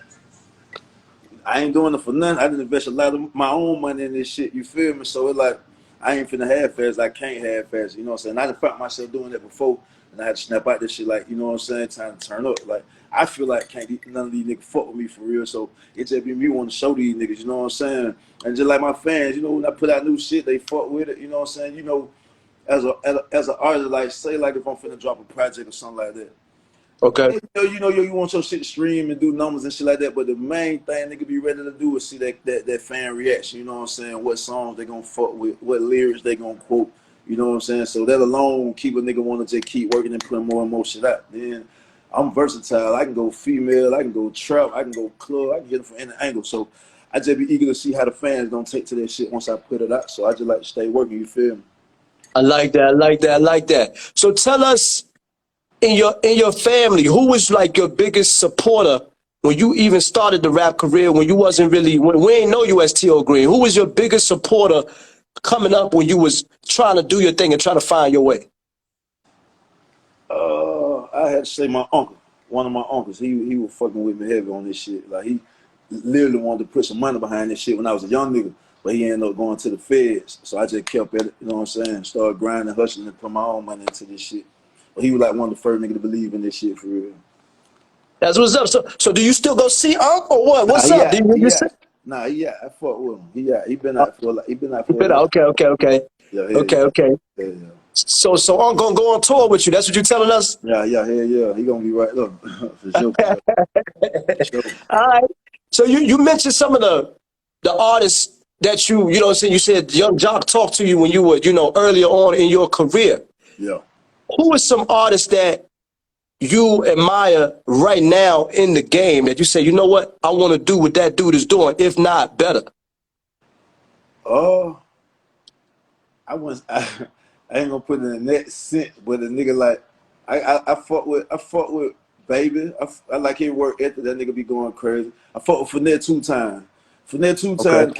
I ain't doing it for nothing. I didn't invest a lot of my own money in this shit, you feel me? So it's like, I ain't finna half-ass, I can't half-ass, you know what I'm saying? I done found myself doing that before, and I had to snap out this shit, like, you know what I'm saying? Time to turn up. Like, I feel like none of these niggas fuck with me for real, so it just be me wanting to show these niggas, you know what I'm saying? And just like my fans, you know, when I put out new shit, they fuck with it, you know what I'm saying? You know, as an artist, like, say, like, if I'm finna drop a project or something like that, Okay. you want your shit to stream and do numbers and shit like that, but the main thing they could be ready to do is see that fan reaction, you know what I'm saying? What songs they gonna fuck with, what lyrics they gonna quote, you know what I'm saying? So that alone keep a nigga wanna just keep working and putting more and more shit out. Then I'm versatile. I can go female, I can go trap, I can go club, I can hit it from any angle. So I just be eager to see how the fans gonna take to that shit once I put it out. So I just like to stay working, you feel me? I like that. I like that. I like that. So tell us, in your family, who was like your biggest supporter when you even started the rap career, when you wasn't really, when we ain't know you as T.O Green? Who was your biggest supporter coming up when you was trying to do your thing and trying to find your way? I had to say my uncle, one of my uncles. He was fucking with me heavy on this shit. Like, he literally wanted to put some money behind this shit when I was a young nigga, but he ended up going to the feds. So I just kept at it, you know what I'm saying? Started grinding, hustling, and put my own money into this shit. But he was like one of the first niggas to believe in this shit for real. That's what's up. So do you still go see Unc or what? What's He up? out. Do you He see? out. Nah, he out. I fuck with him. He out. He been out for a little. Okay, okay, okay. Yeah, Okay, okay. yeah. So Unc gonna go on tour with you. That's what you're telling us? Yeah. He gonna be right up for sure. For sure. All right. So you mentioned some of the artists that you know what I'm saying, you said Young Jock talked to you when you were, earlier on in your career. Yeah. Who are some artists that you admire right now in the game that you say, you know what, I want to do what that dude is doing, if not better? I ain't gonna put it in that sense, but a nigga like I fuck with Baby. I like his work ethic. That nigga be going crazy. I fuck with Finette 2 Time. Finette 2 Time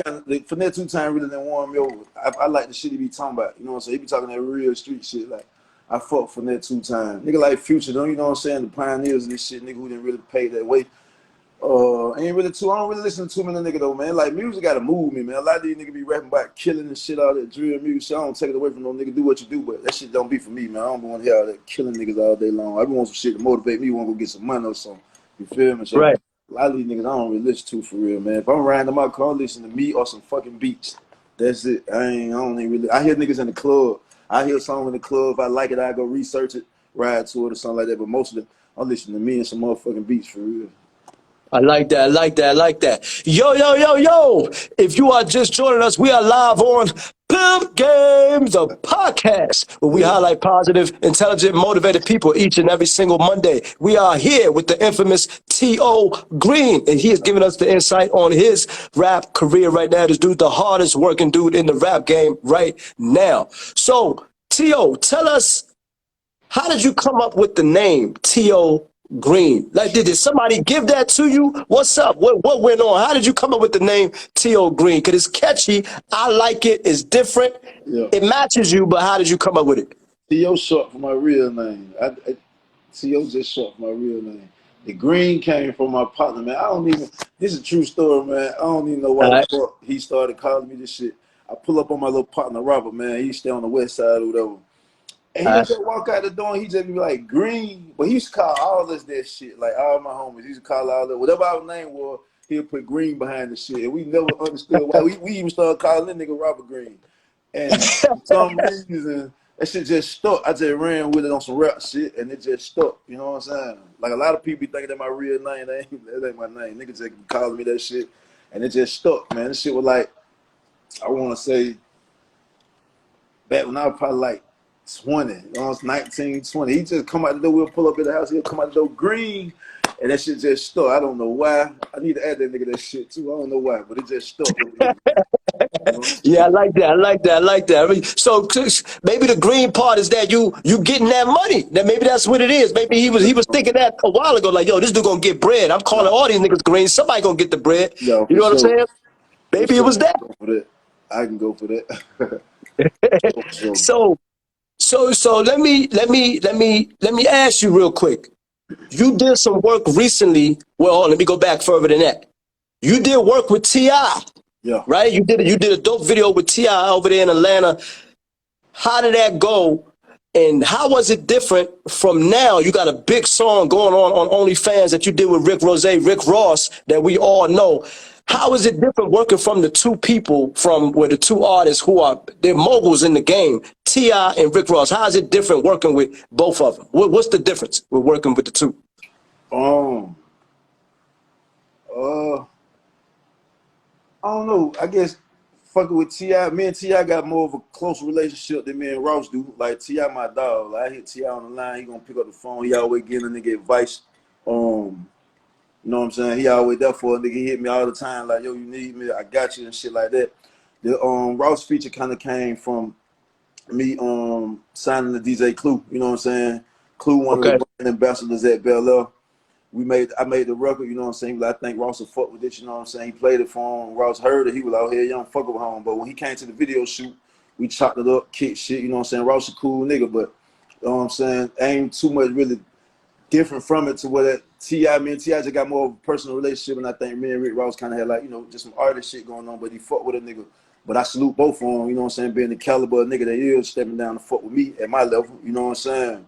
Finette 2 Time really didn't warm me over. I like the shit he be talking about. You know what I'm saying? He be talking that real street shit. Like, I fuck with Finette 2 Time. Nigga like Future, though, you know what I'm saying? The pioneers of this shit, nigga who didn't really pay that way. I don't really listen to too many niggas though, man. Like, music gotta move me, man. A lot of these niggas be rapping about killing and shit, all that drill music. I don't take it away from no nigga. Do what you do, but that shit don't be for me, man. I don't want to hear all that killing niggas all day long. I be want some shit to motivate me. Want to go get some money or something. You feel me? So Right. a lot of these niggas I don't really listen to for real, man. If I'm riding in my car, listen to me or some fucking beats. That's it. I don't even really. I hear niggas in the club. I hear a song in the club. If I like it, I go research it, ride to it or something like that. But most of it, I listen to me and some motherfucking beats for real. I like that. I like that. I like that. Yo. If you are just joining us, we are live on Pimp Games, a podcast where we highlight positive, intelligent, motivated people each and every single Monday. We are here with the infamous T.O Green, and he is giving us the insight on his rap career right now. This dude, the hardest working dude in the rap game right now. So, T.O, tell us, how did you come up with the name T.O Green? Like, did somebody give that to you? What's up? What went on? How did you come up with the name T.O Green? Because it's catchy. I like it. It's different. Yeah. It matches you, but how did you come up with it? T.O short for my real name. T.O just short for my real name. The Green came from my partner, man. This is a true story, man. I don't even know why the fuck he started calling me this shit. I pull up on my little partner, Robert, man. He stay on the west side or whatever. And he just walk out the door and he just be like, Green. But he used to call all us that shit. Like, all my homies. He used to call all that. Whatever our name was, he'll put Green behind the shit. And we never understood why. We even started calling that nigga Robert Green. And for some reason, that shit just stuck. I just ran with it on some rap shit and it just stuck. You know what I'm saying? Like, a lot of people be thinking that my real name. That ain't my name. Niggas just calling me that shit. And it just stuck, man. This shit was like, I want to say, back when I was probably like 20, you know, 19, 20. He just come out the door, we'll pull up at the house, he'll come out the door Green, and that shit just stuck. I don't know why. I need to add that nigga that shit too. I don't know why, but it just stuck. Yeah, I like that. I like that. I like that. I mean, so maybe the green part is that you getting that money. That maybe that's what it is. Maybe he was thinking that a while ago. Like, yo, this dude gonna get bread. I'm calling all these niggas green. Somebody gonna get the bread. Yeah, You for know what I'm sure. saying? For Maybe it sure. was that. I can go for that. I can go for that. For sure. So let me ask you real quick. You did some work recently. Well, let me go back further than that. You did work with T.I, Yeah. right? You did a dope video with T.I over there in Atlanta. How did that go? And how was it different from now? You got a big song going on OnlyFans that you did with Rick Ross that we all know. How is it different working from the two people from where the two artists who are they're moguls in the game, T.I and Rick Ross? How is it different working with both of them? What's the difference with working with the two? Um. Uh. I don't know. I guess fucking with T.I, me and T.I got more of a close relationship than me and Ross do. Like T.I my dog. Like, I hit T.I on the line, he gonna pick up the phone. He always giving a nigga advice. You know what I'm saying? He always there for a nigga. He hit me all the time, like, yo, you need me, I got you and shit like that. The Ross feature kind of came from me signing the DJ Clue. You know what I'm saying? Clue, one of the Okay. brand ambassadors at Bel Air. I made the record, you know what I'm saying? I think Ross will fuck with it, you know what I'm saying? He played it for him. Ross heard it. He was out here, young fuck with home. But when he came to the video shoot, we chopped it up, kick shit, you know what I'm saying? Ross a cool nigga, but you know what I'm saying? Ain't too much really different from it to what that T.I, me and T.I just got more of a personal relationship, and I think me and Rick Ross kind of had like, you know, just some artist shit going on, but he fucked with a nigga. But I salute both of them, you know what I'm saying? Being the caliber of nigga that is, stepping down to fuck with me at my level, you know what I'm saying?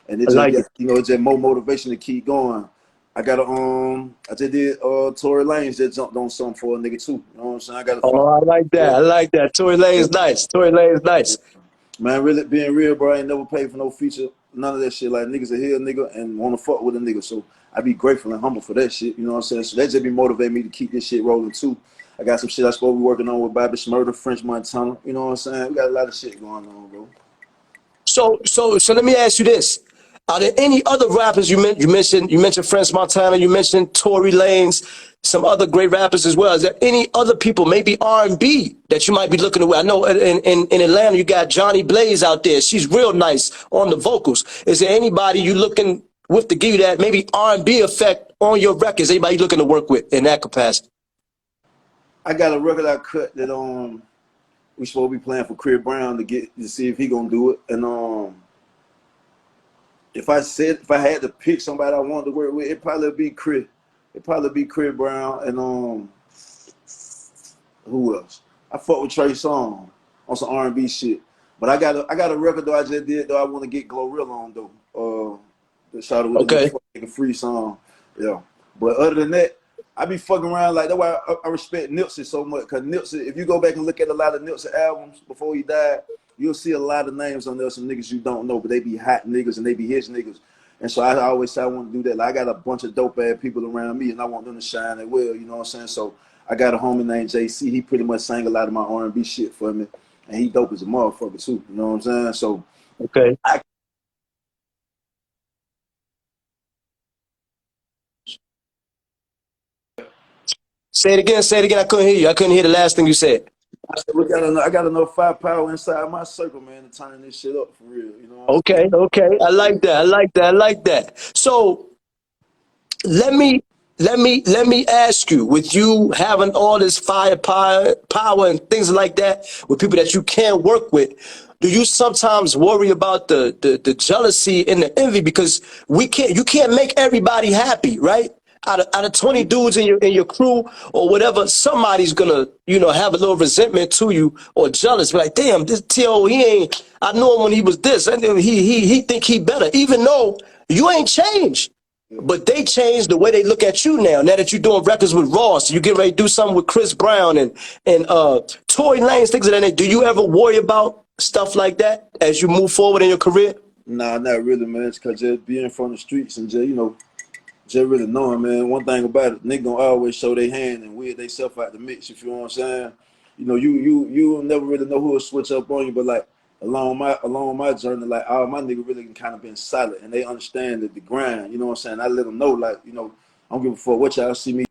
And it I just like get, it. you know, it's just more motivation to keep going. I got a I just did Tory Lanez just jumped on something for a nigga too. You know what I'm saying? I got a few. Oh, I like that. I like that. Tory Lane's nice. Tory Lane's nice. Man, really being real, bro, I ain't never paid for no feature, none of that shit. Like niggas are here, nigga, and wanna fuck with a nigga. So I be grateful and humble for that shit. You know what I'm saying? So that just be motivating me to keep this shit rolling too. I got some shit I supposed to be working on with Bobby Smurder, French Montana. You know what I'm saying? We got a lot of shit going on, bro. So let me ask you this: are there any other rappers you mentioned French Montana, you mentioned Tory Lanez, some other great rappers as well? Is there any other people, maybe R&B, that you might be looking at? I know in Atlanta you got Johnny Blaze out there. She's real nice on the vocals. Is there anybody you looking with to give you that maybe R&B effect on your records? Anybody you looking to work with in that capacity? I got a record I cut that we supposed to be playing for Chris Brown to see if he gonna do it. And if I had to pick somebody I wanted to work with, it'd probably be Chris. It'd probably be Chris Brown and who else? I fuck with Trey Songz on some R&B shit. But I got a record though I just did though I want to get Glorilla on though. The shot with a Okay. little free song. Yeah. But other than that, I be fucking around like that's why I respect Nipsey so much. Cause Nipsey, if you go back and look at a lot of Nipsey albums before he died, you'll see a lot of names on there, some niggas you don't know, but they be hot niggas and they be his niggas. And so I always say I want to do that. Like I got a bunch of dope ass people around me and I want them to shine as well, you know what I'm saying? So I got a homie named JC. He pretty much sang a lot of my R&B shit for me. And he dope as a motherfucker too, you know what I'm saying? So Okay. Say it again. Say it again. I couldn't hear you. I couldn't hear the last thing you said. I got enough firepower inside my circle, man, to turn this shit up for real. You know what I'm saying? Okay, okay. I like that. I like that. I like that. So let me ask you, with you having all this power and things like that, with people that you can't work with, do you sometimes worry about the jealousy and the envy? Because you can't make everybody happy, right? Out of 20 dudes in your crew or whatever, somebody's gonna, have a little resentment to you or jealous. Be like, damn, this T.O, he ain't, I knew him when he was this. I knew he think he better, even though you ain't changed. But they changed the way they look at you now. Now that you're doing records with Ross, you get ready to do something with Chris Brown and Tory Lanez, things of that nature. Do you ever worry about stuff like that as you move forward in your career? Nah, not really, man. It's cause just being from the streets and just, just really knowing, man. One thing about it, nigga gonna always show their hand and weird they self out the mix, if you know what I'm saying. You will never really know who will switch up on you, but like along my journey, like all my niggas really kind of been solid and they understand the grind, you know what I'm saying? I let them know, like, I don't give a fuck what y'all see me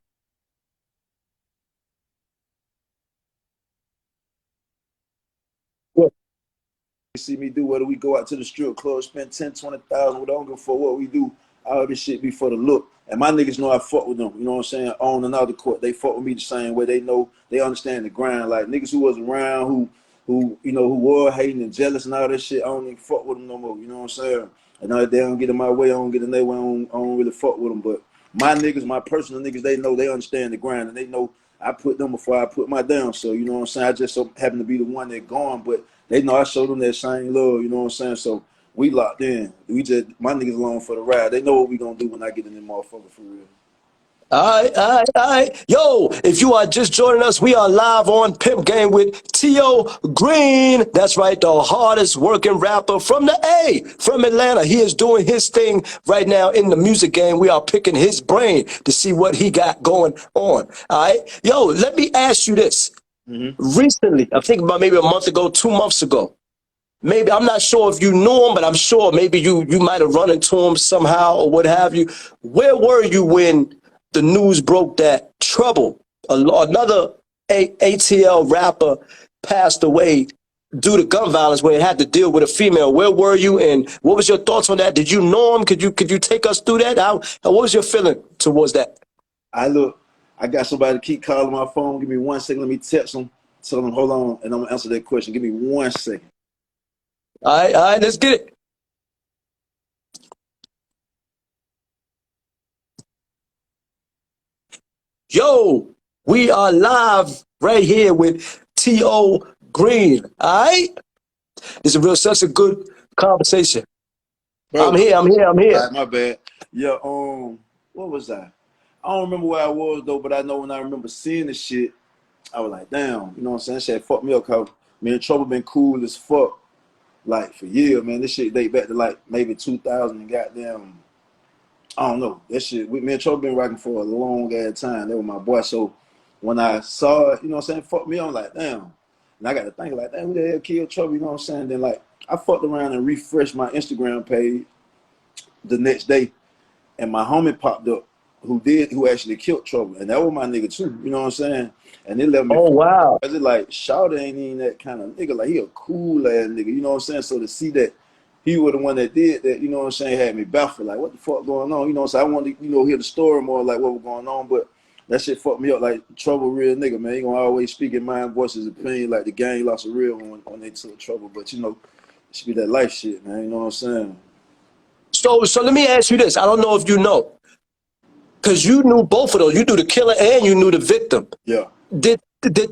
see me do, whether we go out to the strip club, spend 10, 20,000, we don't give a fuck what we do. All this shit be for the look. And my niggas know I fuck with them, you know what I'm saying? On another court, they fuck with me the same way. They know, they understand the grind. Like niggas who was around, who you know, who were hating and jealous and all that shit, I don't even fuck with them no more, you know what I'm saying? And now they don't get in my way, I don't get in their way, I don't really fuck with them. But my niggas, my personal niggas, they know, they understand the grind, and they know I put them before I put my down. So, you know what I'm saying? I just so happen to be the one that gone, but they know I showed them that same love, you know what I'm saying? So we locked in. We just, my niggas along for the ride. They know what we gonna do when I get in them motherfucker for real. All right, all right, all right. Yo, if you are just joining us, we are live on Pimp Game with T.O Green. That's right, the hardest working rapper from the A, from Atlanta. He is doing his thing right now in the music game. We are picking his brain to see what he got going on. All right. Yo, let me ask you this. Recently, I'm thinking about maybe a month ago, 2 months ago. Maybe, I'm not sure if you knew him, but I'm sure maybe you might have run into him somehow or what have you. Where were you when the news broke that Trouble, another ATL rapper, passed away due to gun violence where it had to deal with a female? Where were you, and what was your thoughts on that? Did you know him? Could you take us through that? What was your feeling towards that? I got somebody to keep calling my phone. Give me 1 second. Let me text them. Tell them, hold on, and I'm gonna answer that question. Give me 1 second. All right, let's get it. Yo, we are live right here with T.O Green. All right? It's such a good conversation. Bro, I'm here. All right, my bad. Yeah, what was I? I don't remember where I was though, but I know when I remember seeing the shit, I was like, damn, you know what I'm saying? That shit fucked me up, cause me and Trouble been cool as fuck, like for years, man. This shit date back to like maybe 2000 and goddamn, I don't know. That shit, me and Trouble been rocking for a long ass time. They were my boy. So when I saw it, you know what I'm saying, fuck me, I'm like, damn. And I got to think like, damn, who the hell killed Trouble, you know what I'm saying? Then like, I fucked around and refreshed my Instagram page the next day, and my homie popped up who actually killed Trouble, and that was my nigga too, you know what I'm saying? And they let me, oh wow, I was like, Shawty ain't even that kind of nigga, like he a cool ass nigga, you know what I'm saying? So to see that he was the one that did that, you know what I'm saying, had me baffled, like what the fuck going on, you know? So I wanted to, you know, hear the story more, like what was going on, but that shit fucked me up. Like Trouble, real nigga, man. He gonna always speak in mind, voice his opinion. Like the gang lost a real one when they took Trouble, but you know, it should be that life shit, man. You know what I'm saying? So let me ask you this. I don't know if you know, because you knew both of those. You knew the killer and you knew the victim. Yeah. Did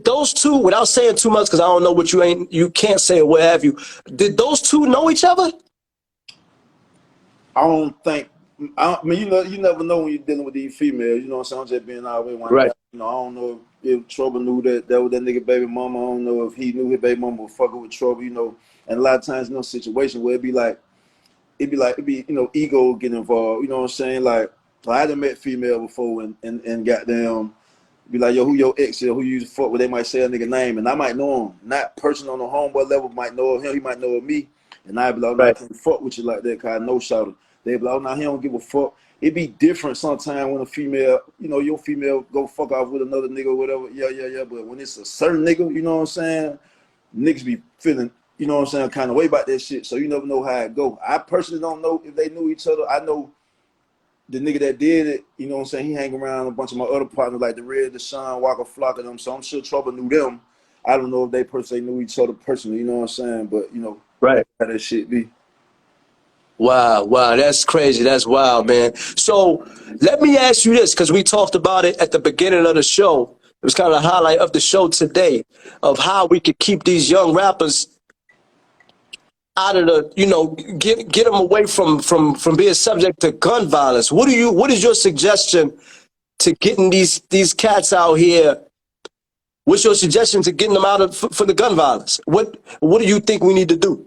those two, without saying too much, because I don't know what you can't say or what have you, did those two know each other? I don't think. I mean, you never know when you're dealing with these females. You know what I'm saying? I'm just being all the way one right. guy. You know, I don't know if Trouble knew that was that nigga baby mama. I don't know if he knew his baby mama was fucking with Trouble. You know, and a lot of times, you know, situation where it'd be you know, ego getting involved. You know what I'm saying? Like I done met female before and goddamn be like, yo, who your ex is, who you used to fuck with? They might say a nigga name, and I might know him, not personally on the homeboy level, might know of him, he might know of me, and I'd be like, no, I can't fuck with you like that, cause I know Shawty. They be like, oh, no, he don't give a fuck. It be different sometimes when a female, you know, your female go fuck off with another nigga or whatever, yeah, but when it's a certain nigga, you know what I'm saying, niggas be feeling, you know what I'm saying, kind of way about that shit, so you never know how it go. I personally don't know if they knew each other. I know the nigga that did it, you know what I'm saying, he hang around a bunch of my other partners like the Red, Deshaun, Walker, Flock of them, so I'm sure Trouble knew them. I don't know if they personally knew each other personally, you know what I'm saying, but, you know, right, how that shit be. Wow, that's crazy. That's wild, man. So let me ask you this, because we talked about it at the beginning of the show. It was kind of the highlight of the show today of how we could keep these young rappers out of the, you know, get them away from being subject to gun violence. What is your suggestion to getting these cats out here? What's your suggestion to getting them out of for the gun violence? What do you think we need to do?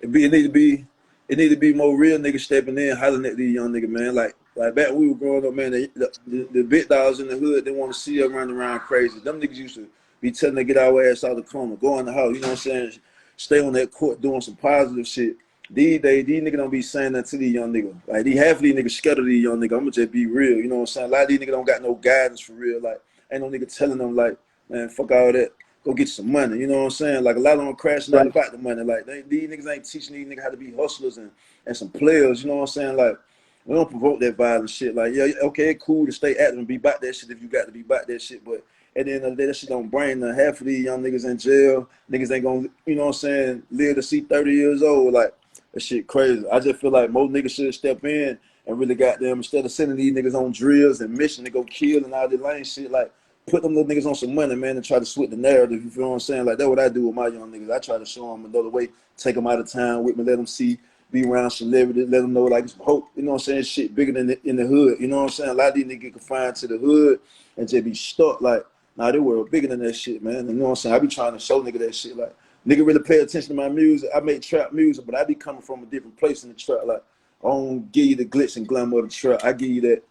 It need to be more real niggas stepping in, hollering at these young niggas, man. Like back when we were growing up, man, the big dogs in the hood, they want to see us running around crazy. Them niggas used to be telling them to get our ass out of the corner, go in the house, you know what I'm saying? Stay on that court doing some positive shit. These days, these niggas don't be saying that to these young niggas. Like, half of these niggas scared of these young niggas. I'm gonna just be real, you know what I'm saying? A lot of these niggas don't got no guidance for real. Like, ain't no nigga telling them, like, man, fuck all that. go get some money. You know what I'm saying? Like a lot of them crashing out Right. about the money. Like these niggas ain't teaching these niggas how to be hustlers and some players. You know what I'm saying? Like we don't provoke that violent shit. Like yeah, okay, cool to stay active and be about that shit if you got to be about that shit, but at the end of the day, that shit don't bring none. Half of these young niggas in jail. Niggas ain't gonna, you know what I'm saying, live to see 30 years old. Like, that shit crazy. I just feel like most niggas should step in and really goddamn, instead of sending these niggas on drills and mission to go kill and all this lame shit, like, put them little niggas on some money, man, and try to switch the narrative. You feel what I'm saying? Like, that's what I do with my young niggas. I try to show them another way, take them out of town with me, let them see, be around celebrities, let them know, like, it's hope, you know what I'm saying? Shit bigger than in the hood, you know what I'm saying? A lot of these niggas get confined to the hood and just be stuck, like, nah, they were bigger than that shit, man. You know what I'm saying? I be trying to show nigga that shit. Like, nigga really pay attention to my music. I make trap music, but I be coming from a different place in the trap. Like, I don't give you the glitz and glamour of the trap. I give you that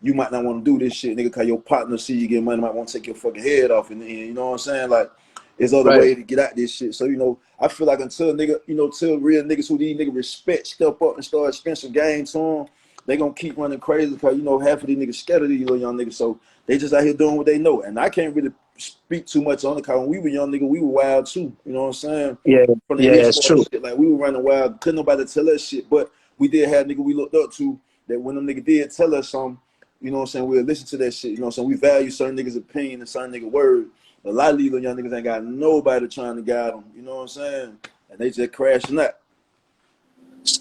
you might not want to do this shit, nigga, because your partner see you get money, might want to take your fucking head off in the end. You know what I'm saying? Like, there's other Right. way to get out this shit. So, you know, I feel like until nigga, you know, till real niggas who these niggas respect step up and start spending some game to them, they gonna keep running crazy because, you know, half of these niggas scared of these little young niggas. So they just out here doing what they know. And I can't really speak too much on it because when we were young nigga, we were wild too. You know what I'm saying? Yeah, From the yeah, it's export true. shit, like we were running wild. Couldn't nobody tell us shit. But we did have nigga we looked up to that when them nigga did tell us something, you know what I'm saying, we'll listen to that shit. You know what I'm saying? We value certain niggas' opinion and certain niggas' word. A lot of these little young niggas ain't got nobody trying to guide them. You know what I'm saying? And they just crashing out.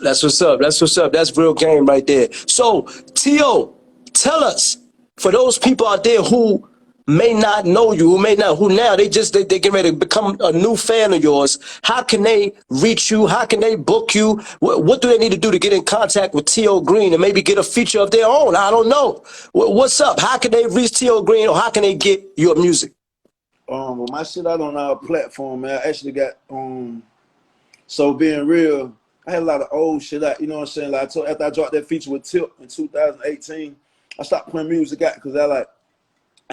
That's what's up. That's what's up. That's real game right there. So, T.O., tell us, for those people out there who may not know you, who now they get ready to become a new fan of yours, how can they reach you? How can they book you? What do they need to do to get in contact with T.O Green and maybe get a feature of their own? I don't know. What's up? How can they reach T.O Green, or how can they get your music? Well, my shit out on our platform, man. I actually got so being real, I had a lot of old shit out, you know what I'm saying? Like after I dropped that feature with Tip in 2018, I stopped putting music out because I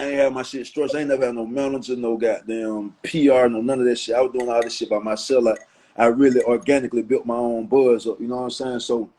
ain't have my shit structured. I ain't never had no manager, no goddamn PR, no none of that shit. I was doing all this shit by myself. Like I really organically built my own buzz up, you know what I'm saying? So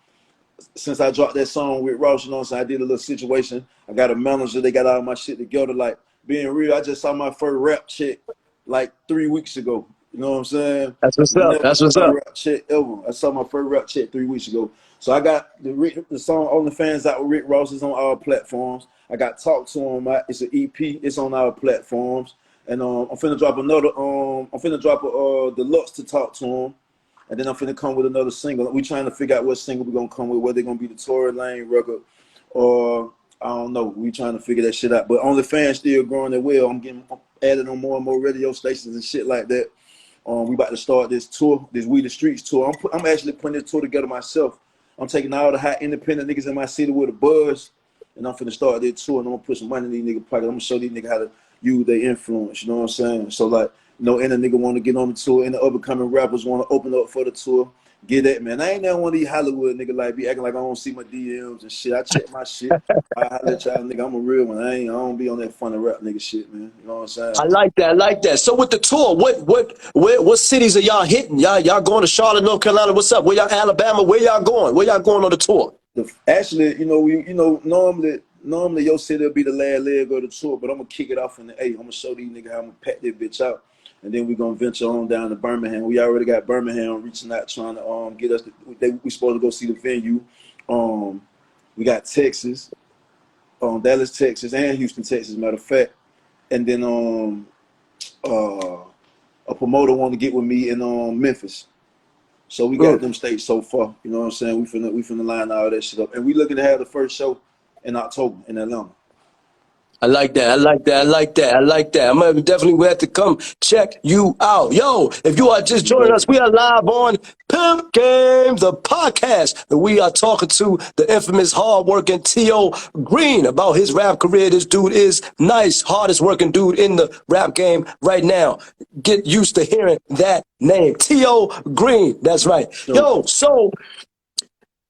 since I dropped that song with Ross, you know what I'm saying, I did a little situation. I got a manager, they got all my shit together. Like being real, I just saw my first rap check like 3 weeks ago. You know what I'm saying? That's what's up. Never That's saw what's my up. rap check ever. I saw my first rap check 3 weeks ago. So I got the song OnlyFans out with Rick Ross is on all platforms. I got Talk to Him. It's an EP. It's on our platforms. And I'm finna drop another. I'm finna drop a deluxe to Talk to Him. And then I'm finna come with another single. We trying to figure out what single we're gonna come with, whether it's gonna be the Tory Lane record or I don't know. We trying to figure that shit out. But OnlyFans still growing it well. I'm adding on more and more radio stations and shit like that. We about to start this tour, this We the Streets tour. I'm actually putting this tour together myself. I'm taking all the hot independent niggas in my city with a buzz, and I'm finna start this tour, and I'm gonna put some money in these niggas' pocket. I'm gonna show these niggas how to use their influence. You know what I'm saying? So like, you know, any nigga want to get on the tour, and the up and coming rappers want to open up for the tour. Get that, man. I ain't never one of these Hollywood niggas like be acting like I don't see my DMs and shit. I check my shit. I holler at y'all, nigga. I'm a real one. I don't be on that funny rap nigga shit, man. You know what I'm saying? I like that. I like that. So with the tour, what cities are y'all hitting? Y'all going to Charlotte, North Carolina? What's up? Where y'all Alabama? Where y'all going? Where y'all going on the tour? Actually, normally your city will be the last leg of the tour, but I'm gonna kick it off in the I'm gonna show these niggas how I'm gonna pack this bitch out, and then we're gonna venture on down to Birmingham. We already got Birmingham reaching out trying to get us. We supposed to go see the venue. We got Texas, Dallas, Texas, and Houston, Texas. Matter of fact, and then a promoter want to get with me in Memphis. So we got them states so far. You know what I'm saying? We finna line all that shit up. And we looking to have the first show in October in Atlanta. I like that. I like that. I like that. I like that. I'm gonna definitely have to come check you out. Yo, if you are just joining us, we are live on Pimp Game, the podcast. And we are talking to the infamous hardworking T.O Green about his rap career. This dude is nice, hardest working dude in the rap game right now. Get used to hearing that name. T.O Green. That's right. Yo, so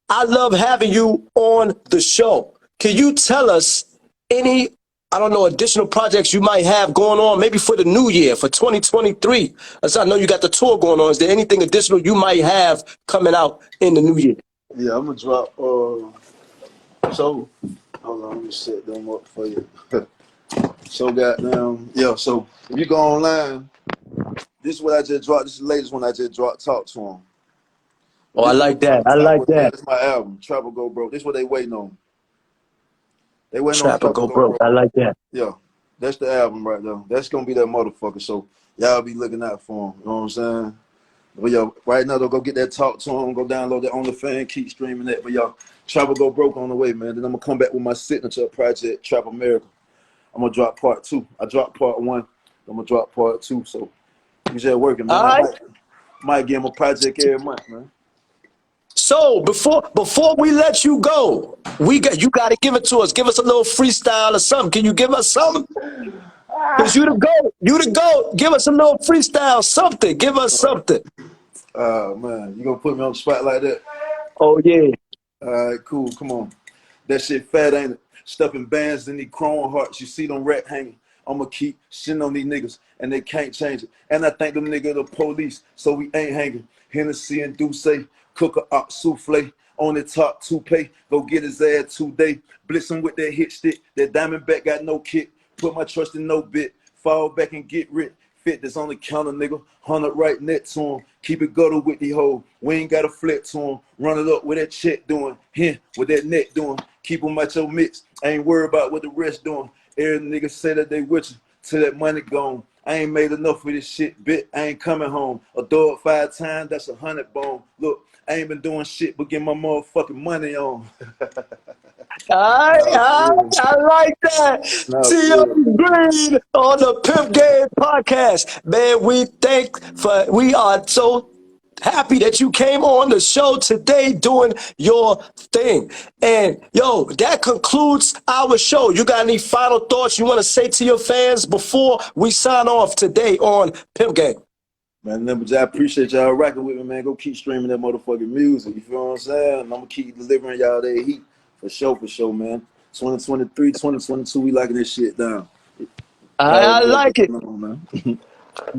I love having you on the show. Can you tell us any, I don't know, additional projects you might have going on, maybe for the new year, for 2023? As I know you got the tour going on. Is there anything additional you might have coming out in the new year? Yeah, I'm gonna drop. So hold on, let me set them up for you. So goddamn, yeah. So if you go online, This is what I just dropped. This is the latest one I just dropped. Talk to him. Oh, I like that. I like that. Yeah, this is my album. Trapper Go Broke. This is what they waiting on. They waiting on Trapper Trapper Go Go Broke. Broke. I like that. Yeah, that's the album right there. That's gonna be that motherfucker. So y'all be looking out for him. You know what I'm saying? But yo, right now, though, go get that Talk to him. Go download that OnlyFans. Keep streaming that. But y'all, Trapper Go Broke on the way, man. Then I'm gonna come back with my signature project, Trap America. I'm gonna drop part 2. I dropped part 1. I'm gonna drop part 2. So we just working, man. All right. Might give him a project every month, man. So before we let you go, you got to give it to us. Give us a little freestyle or something. Can you give us something? Cause you the GOAT. Give us a little freestyle, something. Give us something. Man, you gonna put me on the spot like that? Oh yeah. All right, cool. Come on. That shit fat, ain't it? Stuffing bands in these chrome hearts. You see them rat hanging. I'ma keep shitting on these niggas, and they can't change it. And I think them niggas the police, so we ain't hanging. Hennessy and Douce, cook a ox souffle. On the top toupee, go get his ass today. Blitz him with that hit stick. That Diamondback got no kick. Put my trust in no bit. Fall back and get rich. Fit that's on the counter, nigga. 100 right next to him. Keep it gutter with the hoe. We ain't got a flex to him. Run it up with that check doing. Here, with that neck doing. Keep them at your mix. I ain't worried about what the rest doing. Every nigga say that they with you till that money gone. I ain't made enough for this shit, bitch. I ain't coming home. A dog 5 times, that's 100 bone. Look, I ain't been doing shit but getting my motherfucking money on. I like that. T.O Green on the Pimp Game podcast. Man, we are so happy that you came on the show today doing your thing. And yo, that concludes our show. You got any final thoughts you want to say to your fans before we sign off today on Pimp Game? Man, I appreciate y'all rocking with me, man. Go keep streaming that motherfucking music. You feel what I'm saying? I'm gonna keep delivering y'all that heat. For sure, man. 2023, 2022, we locking this shit down. I like it. On, man.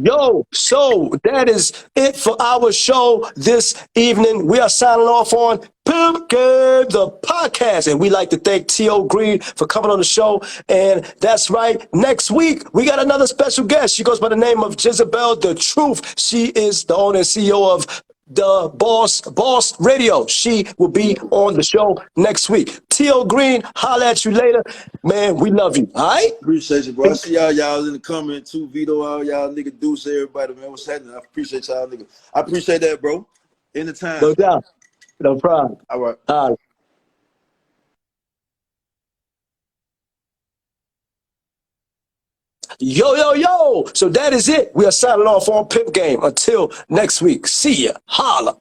Yo, so that is it for our show this evening. We are signing off on Pimp Game, the podcast. And we like to thank T.O Green for coming on the show. And that's right. Next week, we got another special guest. She goes by the name of Jezebel The Truth. She is the owner and CEO of the Boss Radio. She will be on the show next week. T.O Green, holla at you later. Man, we love you. All right? Appreciate you, bro. I see y'all in the comment too. Vito, all y'all nigga Deuce, everybody, man. What's happening? I appreciate y'all nigga. I appreciate that, bro. Anytime. No doubt. No problem. All right. Yo. So that is it. We are signing off on Pimp Game. Until next week. See ya. Holla.